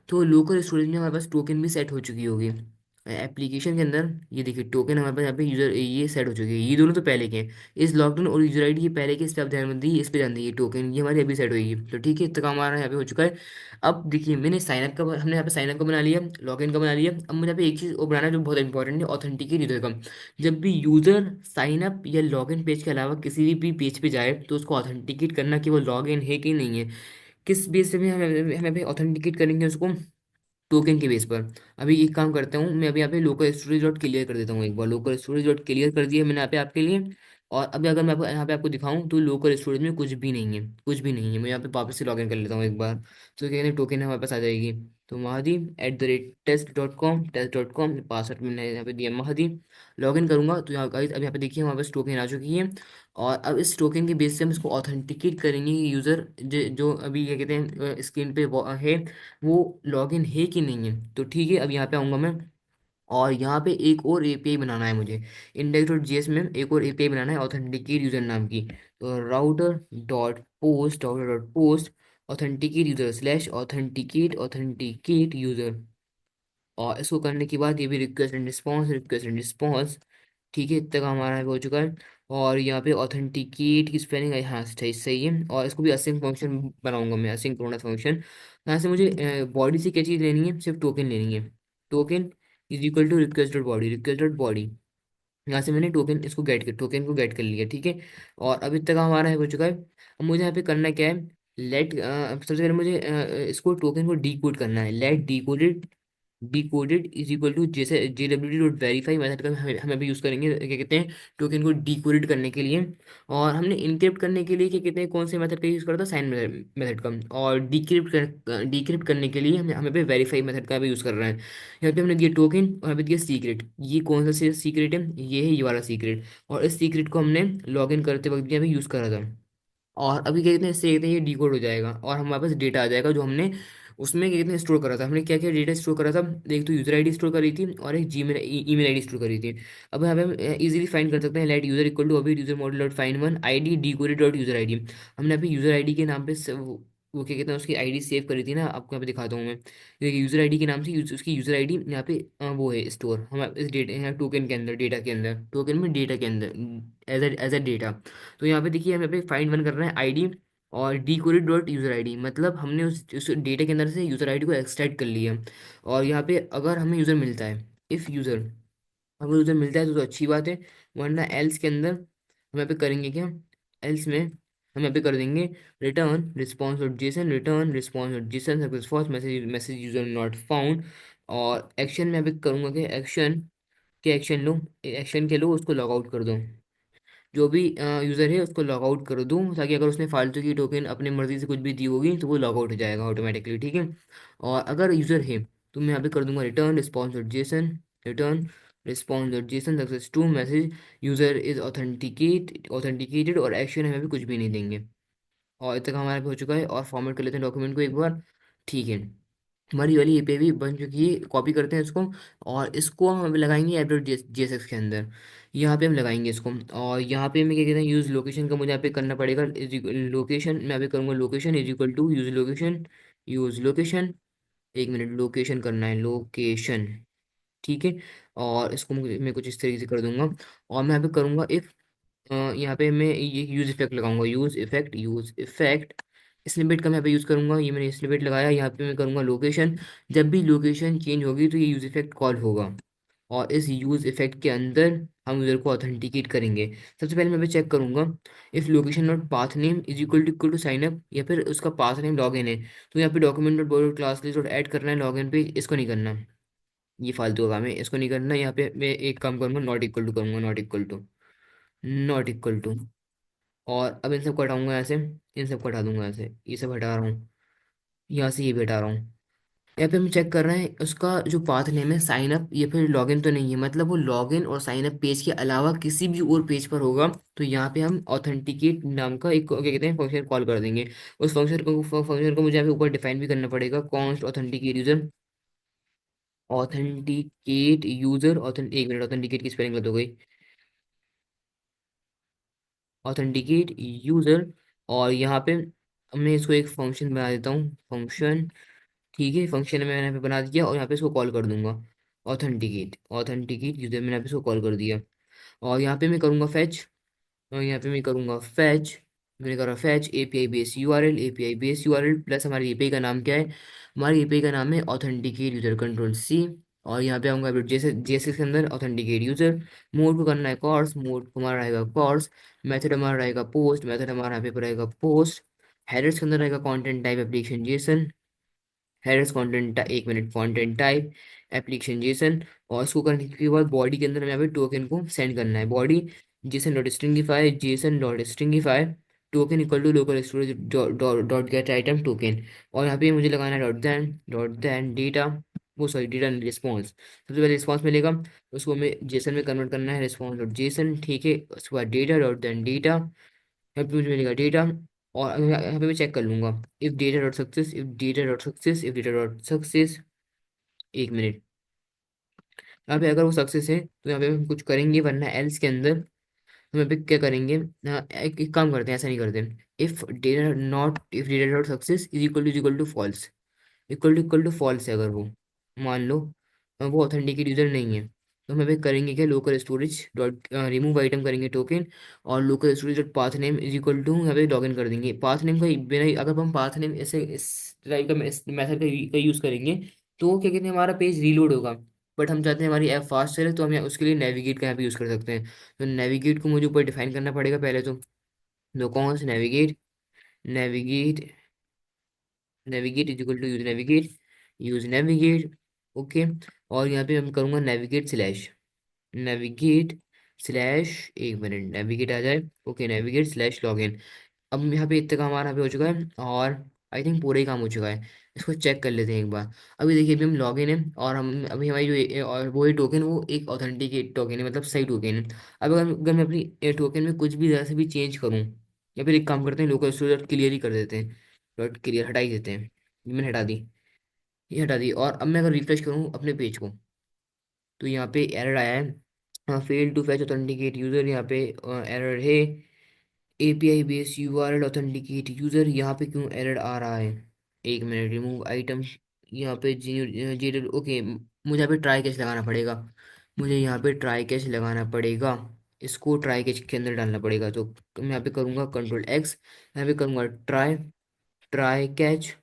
तो लोकल स्टोरेज में हमारे पास टोकन भी सेट हो चुकी होगी एप्लीकेशन के अंदर। ये देखिए टोकन हमारे पास यहाँ पे यूजर ये सेट हो चुकी है, ये दोनों तो पहले के हैं। इस लॉकडाउन और यूजर आईडी ये पहले के, इस पर आप ध्यान मत दीजिए, इस पे ध्यान दीजिए, टोकन ये हमारी अभी सेट होगी। तो ठीक है, इतना काम हमारा यहाँ पे हो चुका है। अब देखिए मैंने साइनअप का, हमने यहाँ पे साइनअप का बना लिया, लॉगिन का बना लिया। अब मुझे यहाँ पे एक चीज़ और बनाना है जो बहुत इंपॉर्टेंट है, ऑथेंटिकेट यूजर का। जब भी यूजर साइन अप या लॉगिन पेज के अलावा किसी भी पेज पे जाए, तो उसको ऑथेंटिकेट करना कि वो लॉगिन है कि नहीं है, किस बेस पे भी हमें हमें ऑथेंटिकेट करेंगे उसको, टोकन के बेस पर। अभी एक काम करता हूँ मैं, अभी यहाँ पे लोकल स्टोरेज डॉट क्लियर कर देता हूँ एक बार, लोकल स्टोरेज डॉट क्लियर कर दिया मैंने यहाँ पे आपके लिए। और अभी अगर मैं यहाँ पे आपको दिखाऊं, तो लोकल स्टोरेज में कुछ भी नहीं है, कुछ भी नहीं है। मैं यहाँ पे वापस से लॉगिन कर लेता हूँ एक बार, तो कहते हैं टोकन हमारे पास आ जाएगी। तो महादी एट द रेट टेस्ट.com पासवर्ड मैंने यहाँ पे दिया महादी। लॉगिन करूंगा तो यहाँ guys, अब यहाँ पे देखिए हमारे पास टोकन आ चुकी है। और अब इस टोकन के बेस से हम इसको ऑथेंटिकेट करेंगे, यूज़र जो अभी क्या कहते हैं स्क्रीन पे है, वो लॉगिन है कि नहीं है। तो ठीक है, अब यहाँ पे आऊँगा मैं। और यहाँ पे एक और एपीआई बनाना है मुझे, इंडेक्स डॉट जीएस में एक और एपीआई बनाना है ऑथेंटिकेट यूजर नाम की। तो router dot post authenticate user slash authenticate user. और इसको करने के बाद ये भी रिक्वेस्ट एंड रिस्पॉन्स। ठीक है, इतना का हमारा हो चुका है। और यहाँ पे ऑथेंटिकेट की स्पेलिंग हाँ सही सही है। और इसको भी असिंक फंक्शन बनाऊंगा मैं, असिंक्रोनस फंक्शन। यहाँ से मुझे बॉडी से क्या चीज़ लेनी है, सिर्फ टोकन लेनी है। Token is equal to request dot body. यहाँ से मैंने टोकन को गेट कर लिया, ठीक है। और अभी तक हमारा है हो चुका है। अब मुझे यहाँ पे करना क्या है, लेट सबसे पहले मुझे इसको टोकन को डीकोड करना है। Let decoded is equal to, जैसे JWT.verify मेथड का हम अभी यूज़ करेंगे, क्या कहते हैं, टोकन को डिकोडेड करने के लिए। और हमने इनक्रिप्ट करने के लिए क्या कहते हैं, कौन से मेथड का यूज़ करा था, साइन मेथड का। और डिक्रिप्ट करने के लिए हमें पे वेरीफाई मेथड का भी यूज़ कर रहे हैं। यहाँ पे हमने दिया टोकन और यहाँ पे दिया सीक्रेट। ये कौन सा सीक्रेट है, ये है ये वाला सीक्रेट। और इस सीक्रेट को हमने लॉग इन करते वक्त भी यहाँ पे यूज़ करा था। और अभी क्या कहते हैं, इससे कहते हैं ये डिकोड हो जाएगा और हमारे पास डेटा आ जाएगा जो हमने उसमें क्या कहते हैं स्टोर करा था। हमने क्या क्या डेटा स्टोर करा था, एक तो यूजर आईडी स्टोर करी थी और एक जीमेल ईमेल आईडी स्टोर करी थी। अब यहाँ पे हम इजीली फाइंड कर सकते हैं, लेट यूजर इक्वल टू अभी user model dot find one ID decoded dot user ID. हमने यहाँ पे यूजर आईडी के नाम पे वो क्या कहते हैं उसकी आईडी सेव करी थी ना, आपको यहाँ पे दिखाता हूँ मैं। देखिए यूजर आईडी के नाम से उसकी यूजर आईडी यहाँ पे वो है स्टोर हम इस डेटा यहाँ टोकन के अंदर, डेटा के अंदर, टोकन में डेटा के अंदर एज ए डेटा। तो यहाँ पे देखिए हम यहाँ पे फाइंड वन कर रहे हैं आईडी और डिकोडेड डॉट यूज़र आईडी, मतलब हमने उस डेटा के अंदर से यूज़र आईडी को एक्सट्रैक्ट कर लिया। और यहाँ पे अगर हमें यूज़र मिलता है, इफ़ यूज़र, अगर यूज़र मिलता है तो अच्छी बात है, वरना एल्स के अंदर हम यहाँ पे करेंगे क्या, एल्स में हम यहाँ पे कर देंगे return response dot JSON success false message user not found. और एक्शन में यहाँ पे करूँगा कि एक्शन के लो उसको लॉग आउट कर दो, जो भी यूज़र है उसको लॉग आउट कर दूँ, ताकि अगर उसने फालतू की टोकन अपनी मर्ज़ी से कुछ भी दी होगी तो वो लॉग आउट हो जाएगा ऑटोमेटिकली, ठीक है। और अगर यूज़र है तो मैं यहाँ पे कर दूंगा return response dot JSON success true message user is authenticated. और एक्शन हमें भी कुछ भी नहीं देंगे। और इतना हमारा भी हो चुका है। और फॉर्मेट कर लेते हैं डॉक्यूमेंट को एक बार। ठीक है, हमारी वाली एपीआई भी बन चुकी है, कॉपी करते हैं इसको। और इसको हम लगाएंगे एड्रेस जेएसएक्स के अंदर, यहाँ पे हम लगाएंगे इसको। और यहाँ पे मैं क्या कहते हैं, यूज लोकेशन का मुझे यहाँ पे करना पड़ेगा, लोकेशन मैं यहाँ पे करूँगा, location is equal to use location. Use location, एक मिनट, लोकेशन करना है, लोकेशन। ठीक है, और इसको मैं कुछ इस तरीके से कर दूंगा। और मैं यहाँ पे करूँगा इफ, यहाँ पे मैं ये यूज इफेक्ट लगाऊंगा, use effect, use effect. Snippet का मैं यहाँ पे यूज करूंगा, ये मैंने स्निपेट लगाया, यहाँ पे मैं करूंगा लोकेशन। जब भी लोकेशन चेंज होगी तो ये यूज इफेक्ट कॉल होगा। और इस यूज इफेक्ट के अंदर हम यूजर को ऑथेंटिकेट करेंगे। सबसे पहले मैं भी चेक करूंगा, if location not path name is equal to sign up, या फिर उसका पाथ नेम लॉगिन है, तो यहाँ पे document dot border class list dot add करना है लॉगिन पे, इसको नहीं करना। ये फालतू का काम है, इसको नहीं करना। यहाँ पे मैं एक काम करूंगा, नॉट इक्वल टू करूंगा, not equal to, not equal to. और अब इन सबको हटाऊंगा यहाँ से, इन सबको हटा दूंगा यहाँ से, ये सब हटा रहा हूँ, यहाँ से ये भी हटा रहा हूँ। यहाँ पे हम चेक कर रहे हैं उसका जो पाथ नेम है साइन अप या फिर लॉगिन तो नहीं है, मतलब वो लॉगिन और साइन अप पेज के अलावा किसी भी और पेज पर होगा। तो यहाँ पे हम ऑथेंटिकेट नाम का एक क्या कहते हैं फंक्शन कॉल कर देंगे। उस फंक्शन को मुझे यहाँ पे ऊपर डिफाइन भी करना पड़ेगा, const authenticate user, authenticate user authent एक मिनट, ऑथेंटिकेट की स्पेलिंग गलत हो गई, ऑथेंटिकेट यूजर। और यहाँ पे मैं इसको एक फंक्शन बना देता हूँ, फंक्शन। ठीक है, फंक्शन मैंने यहाँ पे बना दिया, और यहाँ पे इसको कॉल कर दूंगा, ऑथेंटिकेट, ऑथेंटिकेट यूजर, मैंने यहाँ पे इसको कॉल कर दिया। और यहाँ पे मैं करूँगा फैच, और यहाँ पे मैं करूँगा फैच, मैंने करा fetch API base URL, API base URL plus हमारी एपीआई का नाम क्या है, हमारी एपीआई का नाम है ऑथेंटिकेट यूजर, कंट्रोल सी। और यहाँ पे आऊँगा जैसे जेएसएस के अंदर ऑथेंटिकेट यूजर, मोड को करना है कॉर्स, मोड हमारा रहेगा कॉर्स, मेथड हमारा रहेगा पोस्ट, मेथड हमारा यहाँ पे रहेगा पोस्ट, हेडर्स के अंदर रहेगा content type application JSON, headers content, एक minute, content type application JSON. और इसको करने के बाद बॉडी के अंदर हमें यहाँ पे टोकन को सेंड करना है, body JSON dot stringify, JSON dot stringify token equal to local storage dot get item token. और यहाँ पे मुझे लगाना है डॉट देन डेटा, वो सॉरी डेटा रिस्पॉन्स, सबसे पहले रिस्पॉन्स मिलेगा, उसको हमें जेसन में कन्वर्ट करना है, रिस्पॉन्स डॉट जेसन। ठीक है, उसके बाद डेटा डॉट देन डेटा, यहाँ पे मुझे मिलेगा डेटा। और यहाँ पे मैं चेक कर लूंगा, if data dot success, if data dot success, if data dot success, एक मिनट। यहाँ पे अगर वो सक्सेस है तो यहाँ पे हम कुछ करेंगे, वरना एल्स के अंदर हम यहाँ पे क्या करेंगे, एक काम करते हैं, ऐसा नहीं करते, if data dot success is equal to false, equal to false है अगर वो, मान लो वो ऑथेंटिकेट यूजर नहीं है, तो हम यहाँ पे करेंगे क्या, local storage dot remove item करेंगे टोकन, और local storage dot path name is equal to यहाँ पे लॉगिन कर देंगे। पाथ नेम का बिना, अगर हम पाथ नेम ऐसे इस टाइप का इस मेथड का यूज करेंगे तो क्या कहते हैं, हमारा पेज रीलोड होगा। बट हम चाहते हैं हमारी ऐप फास्ट चले, तो हम यहाँ उसके लिए नेविगेट का यहाँ पे यूज़ कर सकते हैं। तो नेविगेट को मुझे ऊपर डिफाइन करना पड़ेगा पहले तो कौन से navigate, navigate, navigate is equal to use navigate, use navigate. Okay, और यहाँ पे मैं करूँगा नेविगेट स्लैश, नेविगेट स्लैश, एक मिनट, नेविगेट आ जाए, ओके, नेविगेट स्लैश लॉगिन। अब यहाँ पे इतना काम हमारा यहाँ पे हो चुका है, और आई थिंक पूरा ही काम हो चुका है। इसको चेक कर लेते हैं एक बार। अभी देखिए, अभी हम लॉगिन है, और हम अभी हमारी और वो ही टोकन, वो एक ऑथेंटिकेट टोकन है, मतलब सही टोकन है। अब अगर मैं अपनी टोकन में कुछ भी जरा से भी चेंज करूँ, या फिर एक काम करते हैं, लोकल स्टोरेज डॉट क्लियर ही कर देते हैं, डॉट क्लियर हटा ही देते हैं, ये मैंने हटा दी, ये हटा दी। और अब मैं अगर रिफ्रेश करूँ अपने पेज को, तो यहाँ पे एरर आया है, fail to fetch authenticate user, यहाँ पे एरर है, API base URL authenticate user, यहाँ पे क्यों एरर आ रहा है, एक मिनट, रिमूव आइटम, यहाँ पे जी जी, ओके, मुझे यहाँ पे ट्राई कैच लगाना पड़ेगा, मुझे यहाँ पे ट्राई कैच लगाना पड़ेगा, इसको ट्राई कैच के अंदर डालना पड़ेगा। तो मैं यहाँ पे करूँगा कंट्रोल एक्स, यहाँ पे करूँगा ट्राई, ट्राई कैच,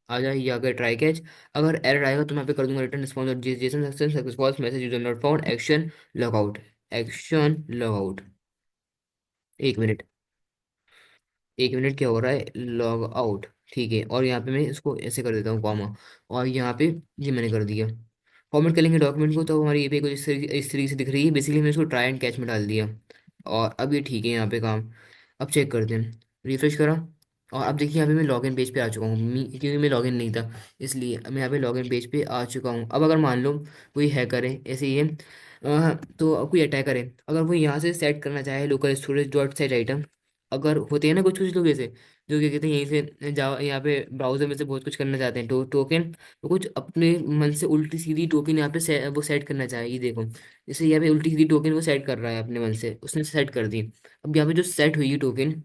आ जाए ये आ गया ट्राई कैच। अगर एरर आएगा तो मैं यहाँ पे कर दूंगा रिटर्न रिस्पॉन्स और Jason success message user not found, action logout, action logout, एक मिनट, एक मिनट, क्या हो रहा है, लॉग आउट। ठीक है, और यहाँ पे मैं इसको ऐसे कर देता हूँ कॉमा, और यहाँ पे ये मैंने कर दिया। फॉर्मेट करेंगे डॉक्यूमेंट को तो हमारी एपीआई कुछ इस तरीके से दिख रही है, बेसिकली मैंने इसको ट्राई एंड कैच में डाल दिया। और अब ये ठीक है यहाँ पे काम। अब चेक करते हैं, रिफ्रेश करा, और अब देखिए यहाँ पे मैं लॉगिन पेज पे आ चुका हूँ, क्योंकि मैं लॉगिन नहीं था, इसलिए अब मैं यहाँ पे लॉगिन पेज पे आ चुका हूँ। अब अगर मान लो कोई हैकर है, ऐसे ही है, तो अब कोई अटैकर है, अगर वो यहाँ से सेट करना चाहे local storage dot set item, अगर होते हैं ना कुछ कुछ लोग ऐसे, जो क्या कहते हैं, यहीं से जावा यहाँ पे ब्राउजर में से बहुत कुछ करना चाहते हैं, टोकन तो कुछ अपने मन से उल्टी सीधी टोकन यहाँ पे वो सेट करना चाहे, ये देखो। जैसे यहाँ पे उल्टी सीधी टोकन वो सेट कर रहा है अपने मन से, उसने सेट कर दी। अब यहाँ पे जो सेट हुई है टोकन,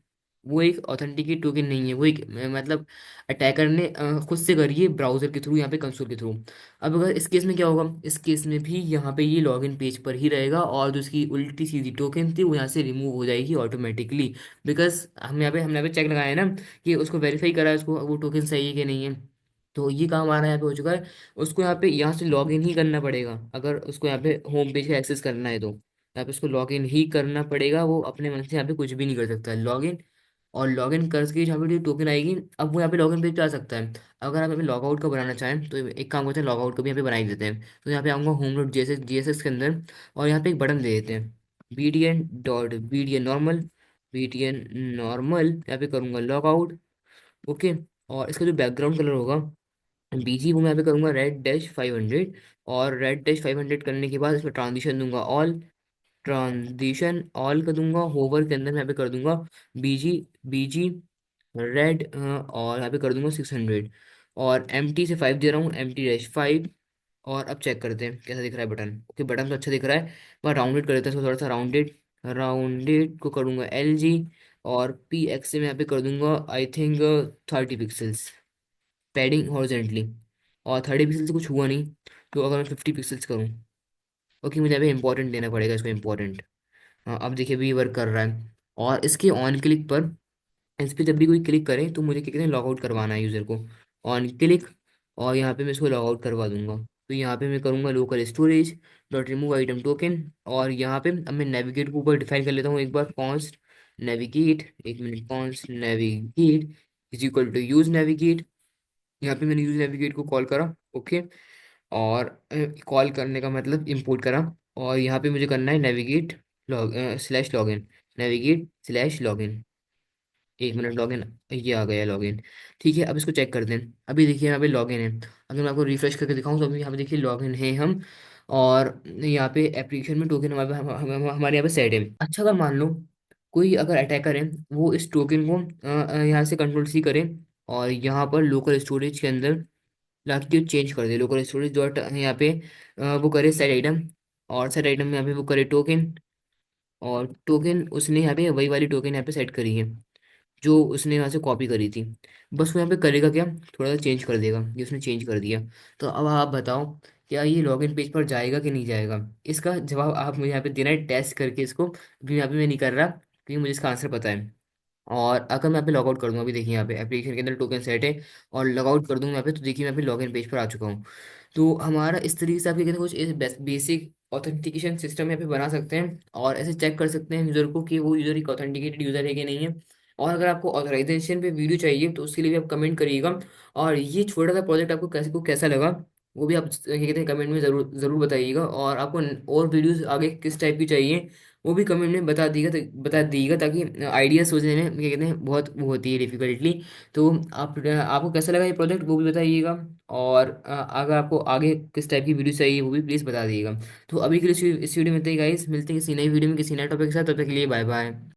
वो एक ऑथेंटिकेट टोकन नहीं है, वो एक मतलब अटैकर ने खुद से करी है ब्राउजर के थ्रू, यहाँ पे कंसोल के थ्रू। अब अगर इस केस में क्या होगा, इस केस में भी यहाँ पे ये लॉगिन पेज पर ही रहेगा, और जो उसकी उल्टी सीधी टोकन थी वो यहाँ से रिमूव हो जाएगी ऑटोमेटिकली। बिकॉज हम यहाँ पे चेक लगाया है ना, कि उसको वेरीफाई करा है, उसको वो टोकन सही है कि नहीं है। तो ये काम हमारा यहाँ पे हो चुका है। उसको यहाँ से लॉग इन ही करना पड़ेगा, अगर उसको यहाँ पे होम पेज का एक्सेस करना है तो यहाँ पे उसको लॉग इन ही करना पड़ेगा। वो अपने मन से यहाँ पे कुछ भी नहीं कर सकता, लॉग इन। और लॉग इन करके जहाँ पे टोकन आएगी, अब वो यहाँ पे लॉग इन पेज पे आ सकता है। अगर आप यहाँ पे लॉग आउट का बनाना चाहें तो एक काम करते हैं, लॉग आउट का भी यहाँ पे बना ही देते हैं। तो यहाँ पे आऊँगा home dot G S X के अंदर, और यहाँ पे एक बटन दे देते हैं, bdn.bdn नॉर्मल, bdn नॉर्मल, यहाँ पे करूँगा लॉग आउट। ओके। और इसका जो बैकग्राउंड कलर होगा बीजी, वो मैं यहाँ पे करूँगा रेड-500। और रेड-500 करने के बाद इसमें ट्रांजिशन दूंगा ऑल, ट्रांजिशन ऑल कर दूंगा। होवर के अंदर मैं यहाँ पे कर दूंगा बीजी, बीजी रेड, और यहाँ पे कर दूंगा 600। और एम टी से 5 दे रहा हूँ, MT-5। और अब चेक करते हैं कैसा दिख रहा है बटन। ओके, बटन तो अच्छा दिख रहा है, पर राउंडेड कर देते हैं इसको थोड़ा सा, राउंडेड, राउंडेड को करूँगा LG। और PX से मैं यहाँ पे कर दूंगा I think 30 pixels, padding horizontally. और 30 पिक्सल से कुछ हुआ नहीं, तो अगर मैं 50 पिक्सल्स करूँ, ओके, मुझे अभी इंपॉर्टेंट देना पड़ेगा इसको, इंपॉर्टेंट। हाँ, अब देखिए अभी ये वर्क कर रहा है। और इसके ऑन क्लिक पर, इस पर जब भी कोई क्लिक करे तो मुझे क्या कहते हैं, लॉग आउट करवाना है यूज़र को। ऑन क्लिक, और यहाँ पे मैं इसको लॉग आउट करवा दूंगा। तो यहाँ पे मैं करूँगा local storage dot remove item token. और यहाँ पे अब मैं नेविगेट को ऊपर डिफाइन कर लेता हूँ एक बार, कॉन्स्ट नेविगेट, एक minute, const navigate is equal to use navigate. यहाँ पे मैंने यूज नेविगेट को कॉल करा। ओके। और कॉल करने का मतलब इंपोर्ट करा। और यहाँ पे मुझे करना है navigate log slash login, navigate slash login, एक मिनट, लॉगिन, ये आ गया लॉगिन। ठीक है, अब इसको चेक करते हैं। अभी देखिए यहाँ पे लॉगिन है। अगर मैं आपको रिफ्रेश करके दिखाऊं तो अभी यहाँ पे देखिए लॉगिन है हम। और यहाँ पे एप्लीकेशन में टोकन हमारे हमारे यहाँ पे सेट है। अच्छा, अगर मान लो कोई अगर अटैकर है, वो इस टोकन को यहाँ से कंट्रोल C करे, और यहाँ पर लोकल स्टोरेज के अंदर लाके चेंज कर दे, लोकल स्टोरेज डॉट यहाँ पे वो करे सेट आइटम। और सेट आइटम में यहाँ पे वो करे टोकन। और टोकन उसने यहाँ पे वही वाली टोकन यहाँ पे सेट करी है, जो उसने यहाँ से कॉपी करी थी। बस वो यहाँ पे करेगा क्या, थोड़ा सा चेंज कर देगा, ये उसने चेंज कर दिया। तो अब आप बताओ, क्या ये लॉगिन पेज पर जाएगा कि नहीं जाएगा? इसका जवाब आप मुझे यहाँ पे देना है टेस्ट करके इसको, अभी यहाँ पे मैं नहीं कर रहा क्योंकि मुझे इसका आंसर पता है। और अगर मैं यहाँ पे लॉग आउट कर दूंगा, अभी देखिए यहाँ पे एप्लीकेशन के अंदर टोकन सेट है, और लॉग आउट कर दूंगा यहाँ पे, तो देखिए मैं यहाँ पे लॉगिन पेज पर आ चुका हूँ। तो हमारा इस तरीके से आप क्या कहते हैं, कुछ बेसिक ऑथेंटिकेशन सिस्टम यहाँ पे बना सकते हैं, और ऐसे चेक कर सकते हैं यूज़र को कि वो यूज़र एक ऑथेंटिकेटेड यूज़र है कि नहीं है। और अगर आपको ऑथराइजेशन पे वीडियो चाहिए तो उसके लिए भी आप कमेंट करिएगा। और ये छोटा सा प्रोजेक्ट आपको कैसा लगा, वो भी आप क्या कहते हैं कमेंट में ज़रूर ज़रूर बताइएगा। और आपको और वीडियोस आगे किस टाइप की चाहिए, वो भी कमेंट में बता दीजिएगा, ताकि आइडिया सोचने में क्या कहते हैं बहुत वो होती है डिफिकल्टली। तो आप आपको कैसा लगा ये प्रोजेक्ट, वो भी बताइएगा। और अगर आपको आगे किस टाइप की वीडियो चाहिए, वो भी प्लीज़ बता दीजिएगा। तो अभी के लिए इस वीडियो में इतना ही गाइस, मिलते हैं किसी नई वीडियो में किसी नए टॉपिक के साथ, तब तक के लिए बाय बाय।